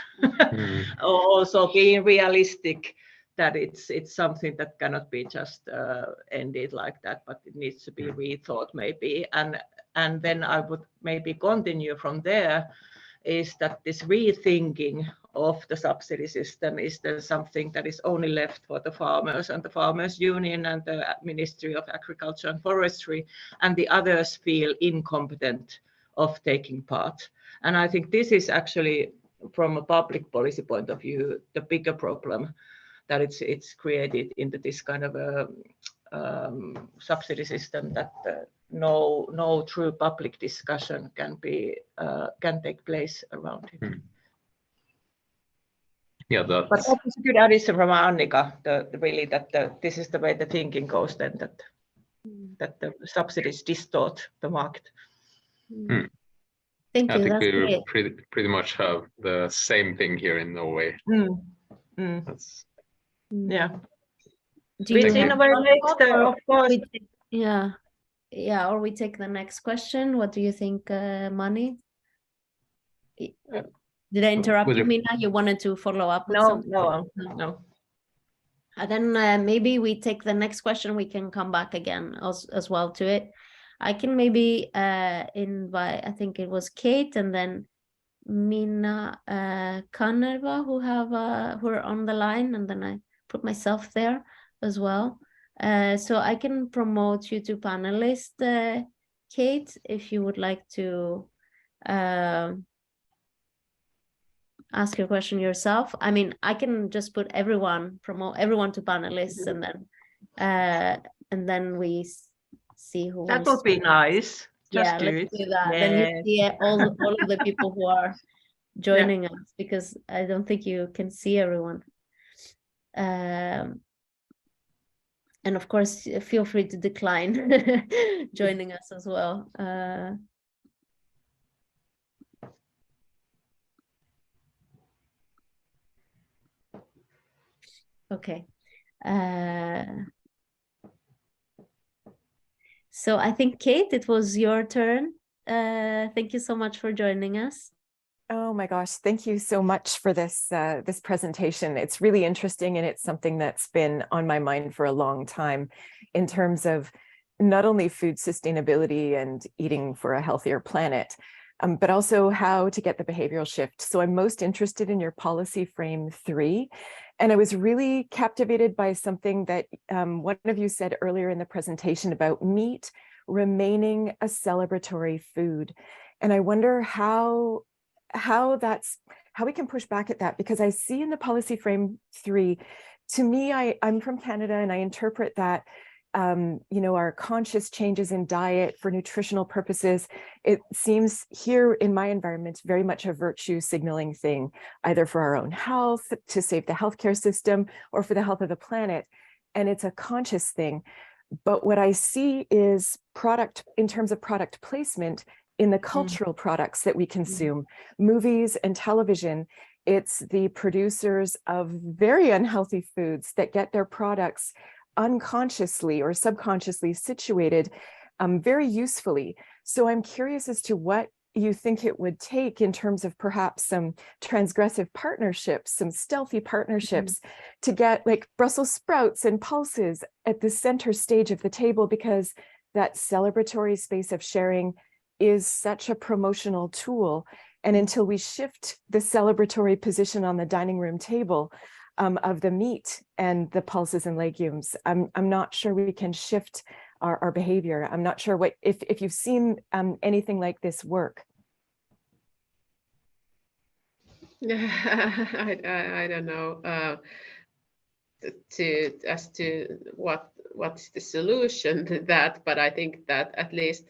or also being realistic that it's something that cannot be just ended like that, but it needs to be rethought maybe. And then I would maybe continue from there, is that this rethinking of the subsidy system is then something that is only left for the farmers and the Farmers Union and the Ministry of Agriculture and Forestry, and the others feel incompetent of taking part. And I think this is actually, from a public policy point of view, the bigger problem, that it's created into this kind of a subsidy system that no true public discussion can take place around it. Yeah, But that was a good addition from Annika, really that this is the way the thinking goes then, that the subsidies distort the market. Thank you. I think That's we great. pretty much have the same thing here in Norway. That's... Yeah. Do you Which in a way makes the, of course. Yeah, or we take the next question. What do you think, Mani? Did I interrupt you, Minna? You wanted to follow up with something? No. Then maybe we take the next question. We can come back again as well to it. I can maybe invite, I think it was Kate and then Minna Kanerva who are on the line, and then I put myself there as well. So I can promote you to panelist, Kate, if you would like to ask your question yourself. I mean, I can just promote everyone to panelists, and then we see who that would be nice. Let's do that. Yes. Then you see all of the people who are joining us, because I don't think you can see everyone. And of course, feel free to decline joining us as well. Okay. So I think, Kate, it was your turn. Thank you so much for joining us. Oh my gosh, thank you so much for this this presentation. It's really interesting, and it's something that's been on my mind for a long time in terms of not only food sustainability and eating for a healthier planet, but also how to get the behavioral shift. So I'm most interested in your policy frame 3. And I was really captivated by something that one of you said earlier in the presentation about meat remaining a celebratory food. And I wonder how we can push back at that, because I see in the policy frame 3, to me, I'm from Canada, and I interpret that our conscious changes in diet for nutritional purposes, it seems here in my environment very much a virtue signaling thing, either for our own health, to save the healthcare system, or for the health of the planet. And it's a conscious thing. But what I see is in terms of product placement in the cultural products that we consume, movies and television. It's the producers of very unhealthy foods that get their products unconsciously or subconsciously situated very usefully. So I'm curious as to what you think it would take in terms of perhaps some transgressive partnerships, some stealthy partnerships to get like Brussels sprouts and pulses at the center stage of the table, because that celebratory space of sharing is such a promotional tool. And until we shift the celebratory position on the dining room table of the meat and the pulses and legumes, I'm not sure we can shift our behavior. I'm not sure if you've seen anything like this work. I don't know as to what's the solution to that, but I think that at least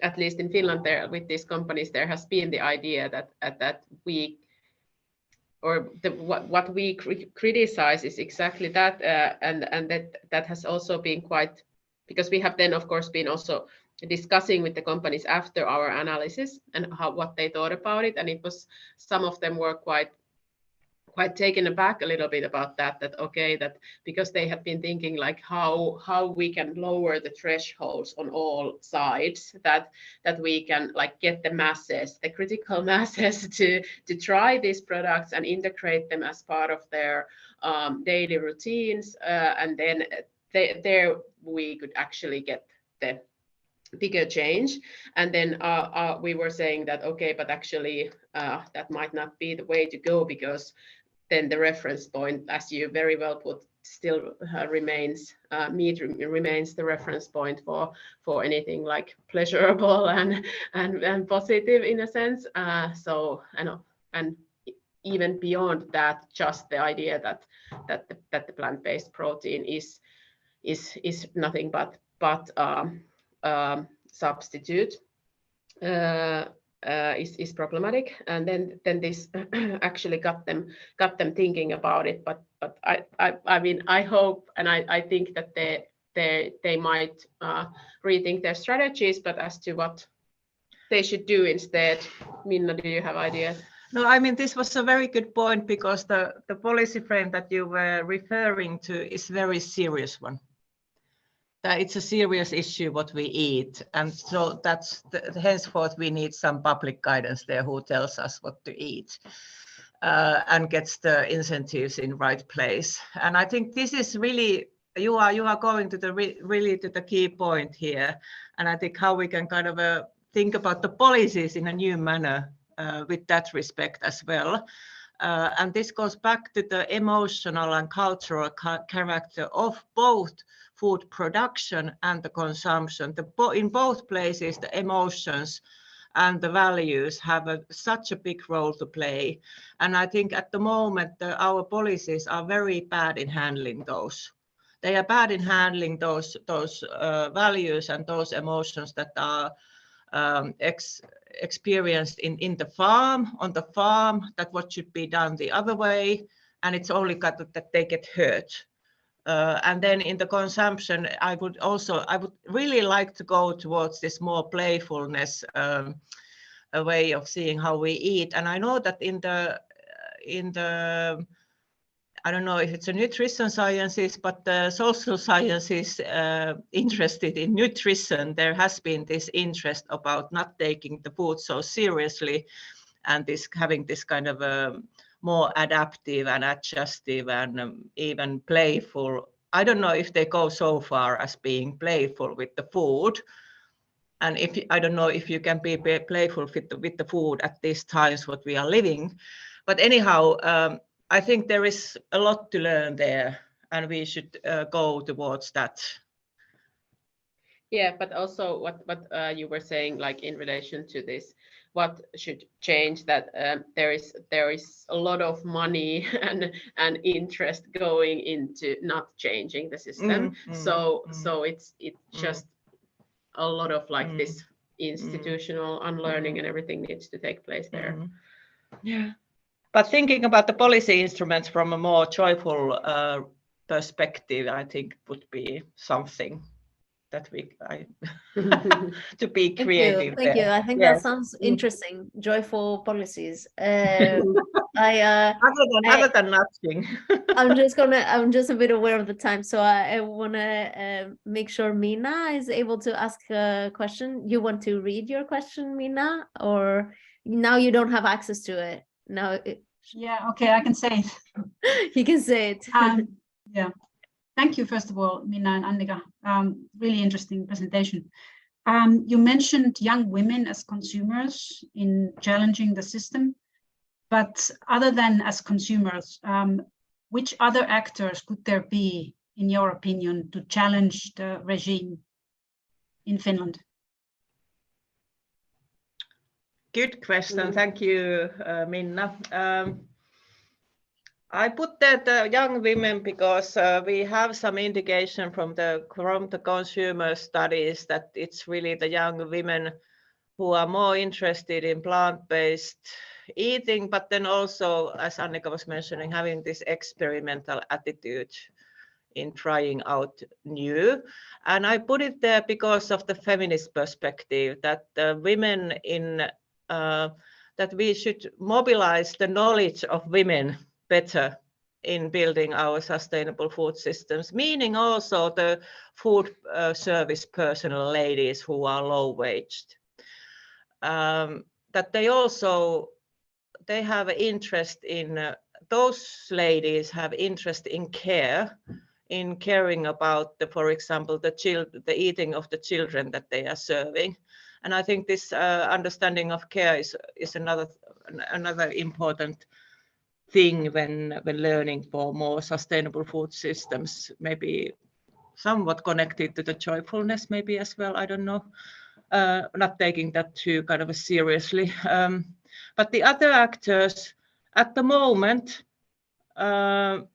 at least in Finland, there with these companies, there has been the idea that we, or what we criticize is exactly that, and that has also been quite, because we have then of course been also discussing with the companies after our analysis and what they thought about it, and it was, some of them were quite taken aback a little bit about that okay, that because they have been thinking like how we can lower the thresholds on all sides, that we can like get the masses, the critical masses to try these products and integrate them as part of their daily routines, and then there we could actually get the bigger change. And then we were saying that okay, but actually that might not be the way to go, because then the reference point, as you very well put, still remains, meat remains the reference point for anything like pleasurable and positive in a sense. So and even beyond that, just the idea that the plant-based protein is nothing but substitute is problematic, and then this actually got them thinking about it. But I mean, I hope and I think that they might rethink their strategies, but as to what they should do instead, Minna, do you have ideas? No, I mean, this was a very good point, because the policy frame that you were referring to is a very serious one. That it's a serious issue what we eat, and so that's henceforth we need some public guidance there who tells us what to eat and gets the incentives in right place. And I think this is really, you are going to the really to the key point here, and I think how we can kind of think about the policies in a new manner with that respect as well. And this goes back to the emotional and cultural character of both food production and the consumption. In both places, the emotions and the values have such a big role to play. And I think at the moment, our policies are very bad in handling those. They are bad in handling those values and those emotions that are experienced on the farm, that what should be done the other way, and it's only got that they get hurt. And then in the consumption, I would really like to go towards this more playfulness, a way of seeing how we eat. And I know that in the I don't know if it's a nutrition sciences, but the social sciences interested in nutrition, there has been this interest about not taking the food so seriously, and this having this kind of a more adaptive and adjustive and even playful. I don't know if they go so far as being playful with the food. And I don't know if you can be playful with the food at these times what we are living. But anyhow, I think there is a lot to learn there, and we should go towards that. Yeah, but also what you were saying, like in relation to this, what should change, that there is a lot of money and interest going into not changing the system. So it's just a lot of like this institutional unlearning and everything needs to take place there. Yeah. But thinking about the policy instruments from a more joyful perspective, I think would be something that to be creative. Thank you. I think that sounds interesting. Joyful policies. Other than nothing. I'm just a bit aware of the time, so I want to make sure Minna is able to ask a question. You want to read your question, Minna, or now you don't have access to it? Now. Yeah. Okay. I can say it. You can say it. Yeah. Thank you, first of all, Minna and Annika. Really interesting presentation. You mentioned young women as consumers in challenging the system, but other than as consumers, which other actors could there be, in your opinion, to challenge the regime in Finland? Good question. Thank you, Minna. I put that young women because we have some indication from the consumer studies that it's really the young women who are more interested in plant-based eating, but then also, as Annika was mentioning, having this experimental attitude in trying out new. And I put it there because of the feminist perspective, that women that we should mobilize the knowledge of women better in building our sustainable food systems, meaning also the food service personnel ladies who are low-waged. That they have interest in, those ladies have interest in care, in caring about for example, the eating of the children that they are serving. And I think this understanding of care is another important thing when learning for more sustainable food systems, maybe somewhat connected to the joyfulness maybe as well, I don't know, not taking that too kind of seriously. But the other actors at the moment, the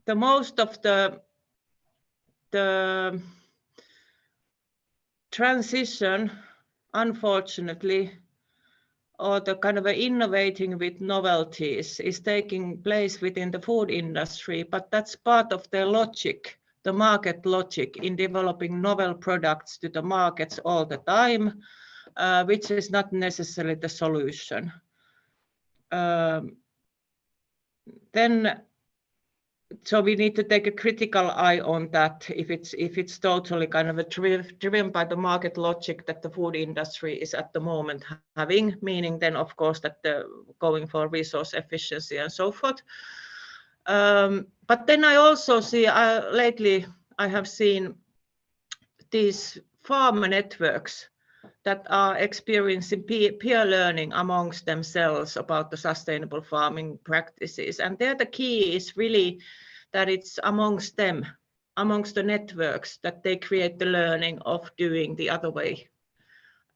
most of the transition, unfortunately, or the kind of innovating with novelties is taking place within the food industry, but that's part of their logic, the market logic in developing novel products to the markets all the time, which is not necessarily the solution. So we need to take a critical eye on that if it's totally kind of driven by the market logic that the food industry is at the moment having, meaning then of course that the going for resource efficiency and so forth. But then I also see lately I have seen these farmer networks that are experiencing peer learning amongst themselves about the sustainable farming practices. And there the key is really that it's amongst them, amongst the networks, that they create the learning of doing the other way.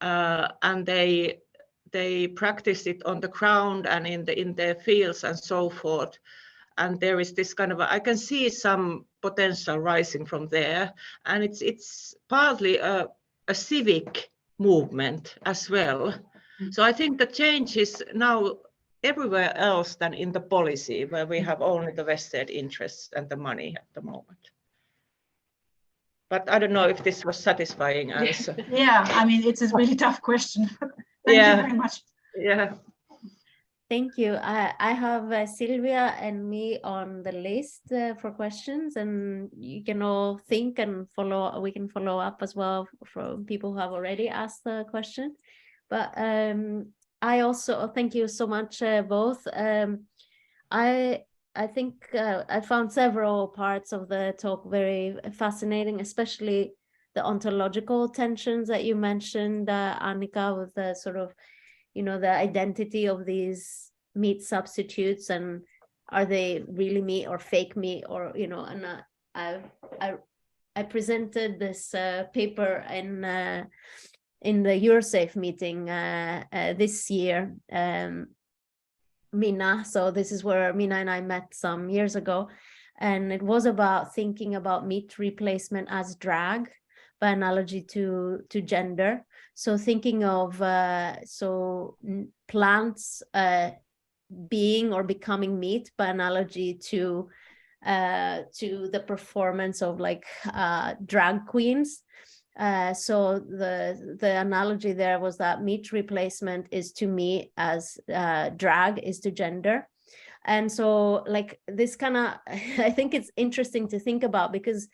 And they practice it on the ground and in their fields and so forth. And there is this kind of, I can see some potential rising from there. And it's partly a civic movement as well. So I think the change is now everywhere else than in the policy, where we have only the vested interests and the money at the moment. But I don't know if this was satisfying answer. Yeah, I mean, it's a really tough question. Thank you very much. Yeah. Thank you. I have Sylvia and me on the list for questions, and you can all think and follow. We can follow up as well from people who have already asked the question. But I also thank you so much both. I think I found several parts of the talk very fascinating, especially the ontological tensions that you mentioned, Annika, with the sort of, you know, the identity of these meat substitutes, and are they really meat or fake meat, or, you know, and I presented this paper in the EuroSafe meeting this year, Minna. So this is where Minna and I met some years ago, and it was about thinking about meat replacement as drag by analogy to gender. So thinking of plants being or becoming meat by analogy to the performance of like drag queens. So the analogy there was that meat replacement is to me as drag is to gender. And so like this kind of, I think it's interesting to think about, because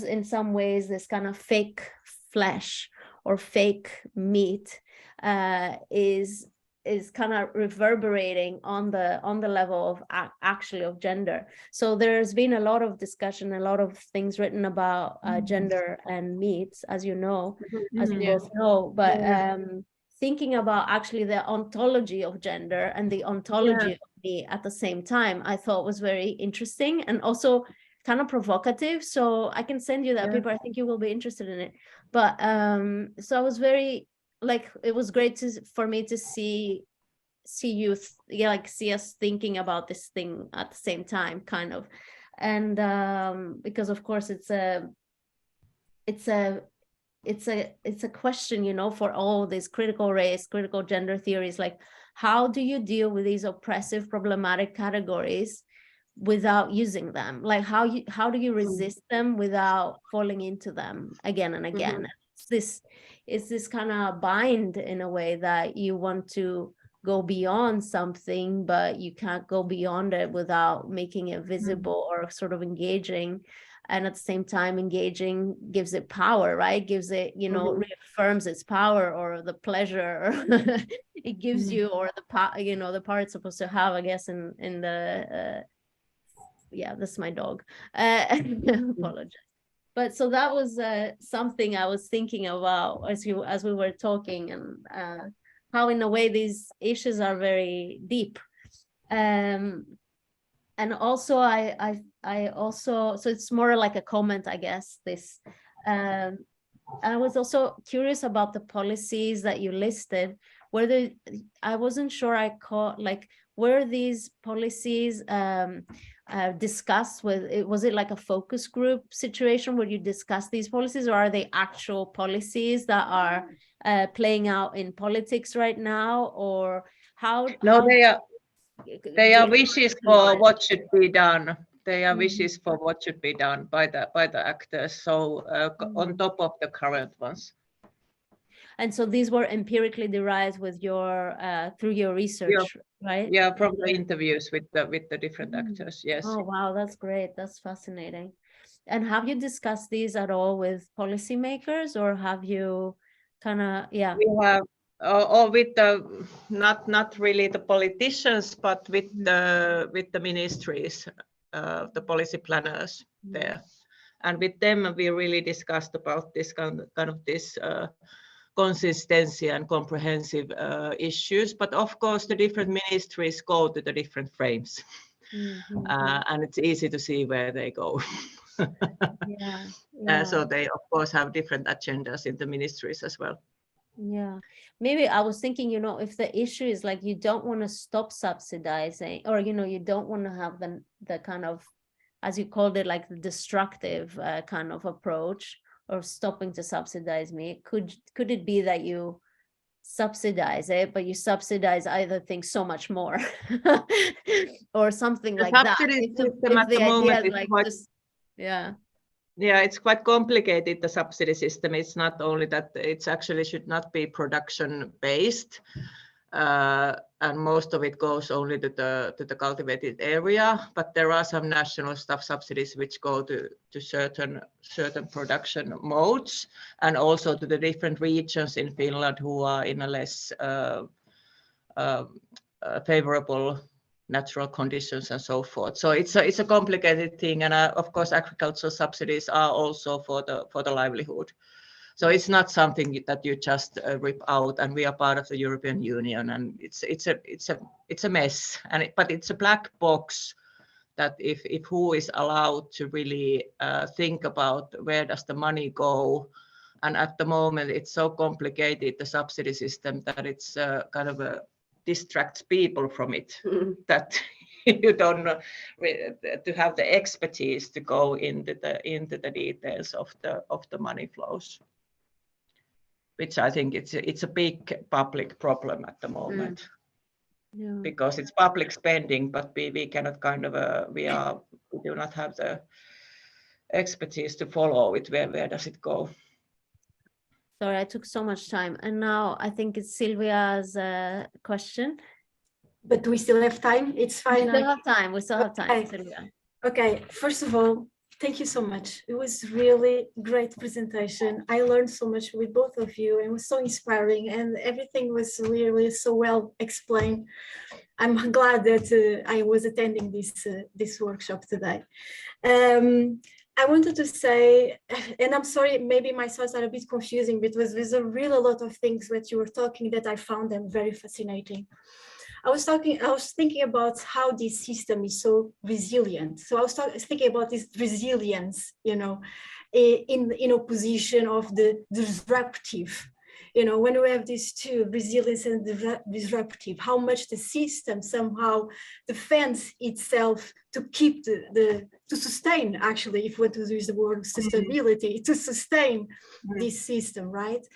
in some ways this kind of fake flesh or fake meat is kind of reverberating on the level of actually of gender. So there's been a lot of discussion, a lot of things written about gender and meats, as you know, as you both know, but thinking about actually the ontology of gender and the ontology of meat at the same time, I thought was very interesting and also kind of provocative. So I can send you that paper. I think you will be interested in it. But so I was very, like, it was great for me to see you, see us thinking about this thing at the same time, kind of. And because of course it's a it's a question, you know, for all these critical race, critical gender theories, like how do you deal with these oppressive, problematic categories without using them? Like how do you resist them without falling into them again and again? It's this kind of bind in a way that you want to go beyond something, but you can't go beyond it without making it visible or sort of engaging. And at the same time, engaging gives it power, right? Gives it, you know, reaffirms its power or the pleasure it gives you, or the power, you know, the power it's supposed to have, I guess, in the yeah, this is my dog. Apologize. But so that was something I was thinking about as we were talking, and how in a way these issues are very deep. And also I also, so it's more like a comment, I guess, this. I was also curious about the policies that you listed, whether I wasn't sure I caught, like, were these policies discussed with, was it like a focus group situation where you discuss these policies, or are they actual policies that are playing out in politics right now, or how? No, how they are wishes for what should be done. They are wishes for what should be done by the actors. So on top of the current ones. And so these were empirically derived with your through your research, right? Yeah, from the interviews with the different actors. Yes. Oh wow, that's great. That's fascinating. And have you discussed these at all with policymakers, or have you kind of, yeah? We have, or with the not really the politicians, but with the ministries, the policy planners there, and with them we really discussed about this kind of this consistency and comprehensive issues. But of course, the different ministries go to the different frames, and it's easy to see where they go. So they of course have different agendas in the ministries as well. Yeah, maybe I was thinking, you know, if the issue is like you don't want to stop subsidizing, or, you know, you don't want to have the kind of, as you called it, like the destructive kind of approach, or stopping to subsidize me, could it be that you subsidize it, but you subsidize other things so much more, or something like that? If the moment is like quite, yeah, it's quite complicated, the subsidy system. It's not only that, it's actually should not be production based, and most of it goes only to the cultivated area, but there are some national staff subsidies which go to certain production modes, and also to the different regions in Finland who are in a less favorable natural conditions and so forth. So it's a complicated thing, and of course agricultural subsidies are also for the livelihood. So it's not something that you just rip out, and we are part of the European Union, and it's a mess, but it's a black box that if who is allowed to really think about where does the money go. And at the moment it's so complicated, the subsidy system, that it's kind of distracts people from it, that you don't know to have the expertise to go into the details of the money flows, which I think it's a big public problem at the moment. Because it's public spending, but we cannot kind of we do not have the expertise to follow it. Where does it go? Sorry, I took so much time, and now I think it's Sylvia's question. But we still have time. It's fine. We still have time, Sylvia. Okay. First of all, thank you so much. It was really great presentation. I learned so much with both of you, and it was so inspiring, and everything was really so well explained. I'm glad that I was attending this workshop today. I wanted to say, and I'm sorry, maybe my thoughts are a bit confusing, because there's a lot of things that you were talking that I found them very fascinating. I was thinking about how this system is so resilient. So I was thinking about this resilience, you know, in opposition of the disruptive. when we have these two, resilience and disruptive, how much the system somehow defends itself to keep to sustain, actually, if we want to use the word sustainability, to sustain this system, right?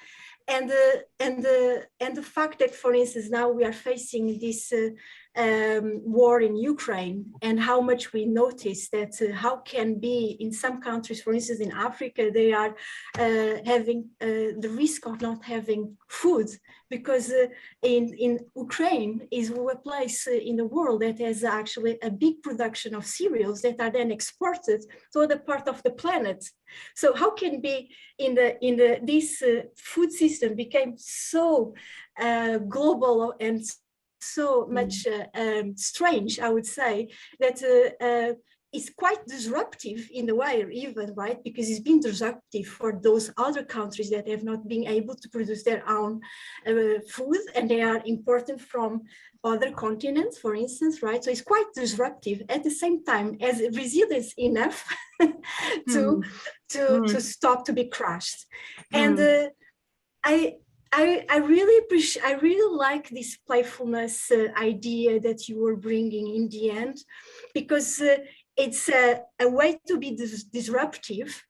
And the fact that, for instance, now we are facing this war in Ukraine, and how much we notice that how can be in some countries, for instance, in Africa, they are having the risk of not having food, because in Ukraine is a place in the world that has actually a big production of cereals that are then exported to other part of the planet. So how can be this food system became so global and so much strange, I would say, that it's quite disruptive in the way, even, right? Because it's been disruptive for those other countries that have not been able to produce their own food, and they are important from other continents, for instance, right? So it's quite disruptive at the same time as resilience enough to stop to be crushed. And I really appreciate, I really like this playfulness idea that you were bringing in the end, because it's a way to be disruptive,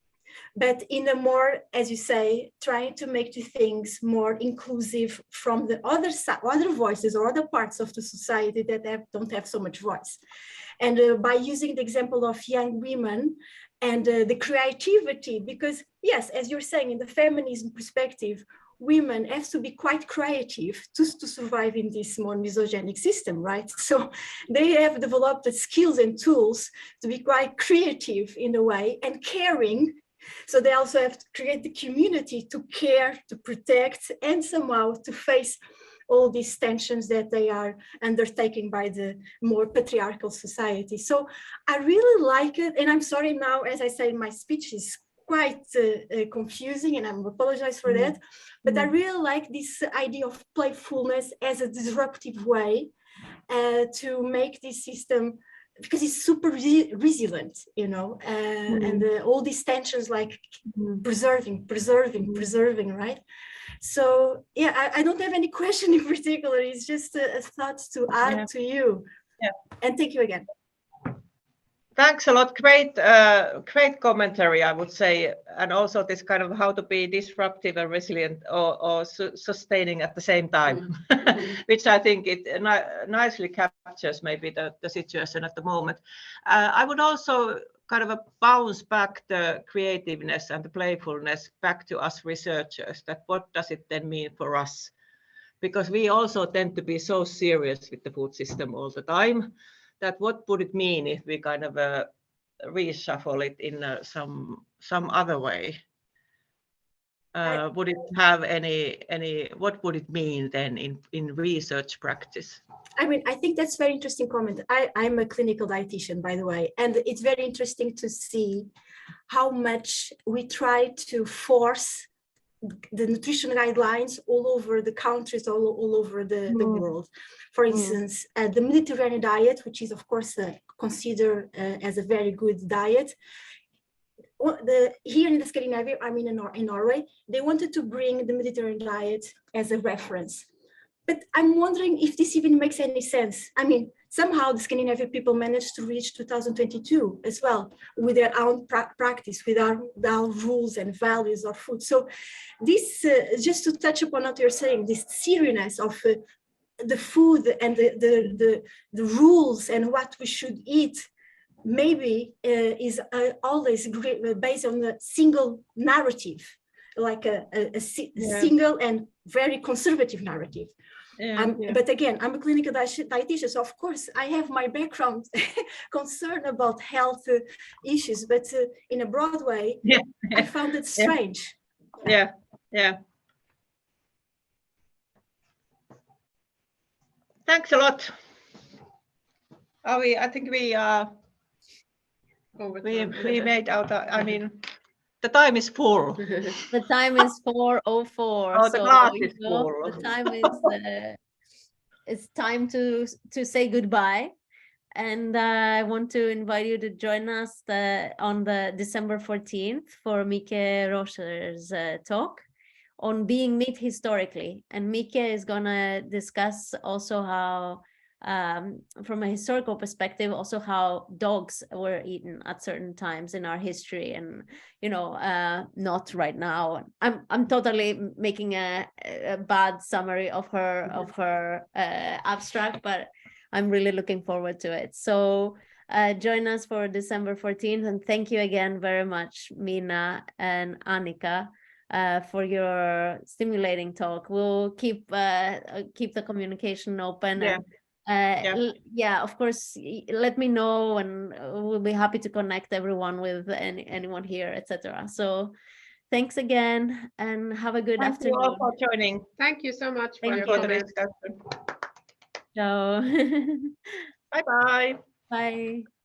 but in a more, as you say, trying to make the things more inclusive from the other side, other voices or other parts of the society that don't have so much voice. And by using the example of young women and the creativity, because yes, as you're saying, in the feminism perspective, women have to be quite creative to survive in this more misogynic system, right? So they have developed the skills and tools to be quite creative in a way and caring. So they also have to create the community to care, to protect, and somehow to face all these tensions that they are undertaking by the more patriarchal society. So I really like it. And I'm sorry now, as I say, my speech is quite confusing, and I apologize for that. But I really like this idea of playfulness as a disruptive way to make this system, because it's super resilient, and all these tensions, like preserving, right? So yeah, I don't have any question in particular. It's just a thought to add to you. Yeah. And thank you again. Thanks a lot. Great commentary, I would say, and also this kind of how to be disruptive and resilient or sustaining at the same time, which I think it nicely captures maybe the situation at the moment. I would also kind of bounce back the creativeness and the playfulness back to us researchers, that what does it then mean for us? Because we also tend to be so serious with the food system all the time, that what would it mean if we kind of reshuffle it in some other way? Would it have any? What would it mean then in research practice? I mean, I think that's a very interesting comment. I'm a clinical dietitian, by the way, and it's very interesting to see how much we try to force the nutrition guidelines all over the countries, all over the world. For instance, the Mediterranean diet, which is of course considered as a very good diet. Here in the Scandinavia, I mean in Norway, they wanted to bring the Mediterranean diet as a reference. But I'm wondering if this even makes any sense. I mean, somehow the Scandinavian people managed to reach 2022 as well with their own practice, with our rules and values of food. So this, just to touch upon what you're saying, this seriousness of the food and the rules and what we should eat, maybe is always based on a single narrative, like a single and very conservative narrative. But again, I'm a clinical dietitian, so of course I have my background concern about health issues, but in a broad way, I found it strange. Yeah. Thanks a lot. I think we made out. I mean, the time is full. The time is 4:04. Oh, the glass is full. The time is it's time to say goodbye. And I want to invite you to join us on the December 14th for Mike Rocher's talk on being meat historically. And Mike is gonna discuss also how, from a historical perspective, also how dogs were eaten at certain times in our history, and not right now. I'm totally making a bad summary of her abstract, but I'm really looking forward to it. So join us for December 14th, and thank you again very much, Minna and Annika, for your stimulating talk. We'll keep the communication open. Yeah. And, yeah, of course, let me know, and we'll be happy to connect everyone with anyone here, etc. So thanks again, and have a good Thank you afternoon. all for joining. Thank you so much Thank for your For the comments. discussion. Ciao. Bye bye. Bye.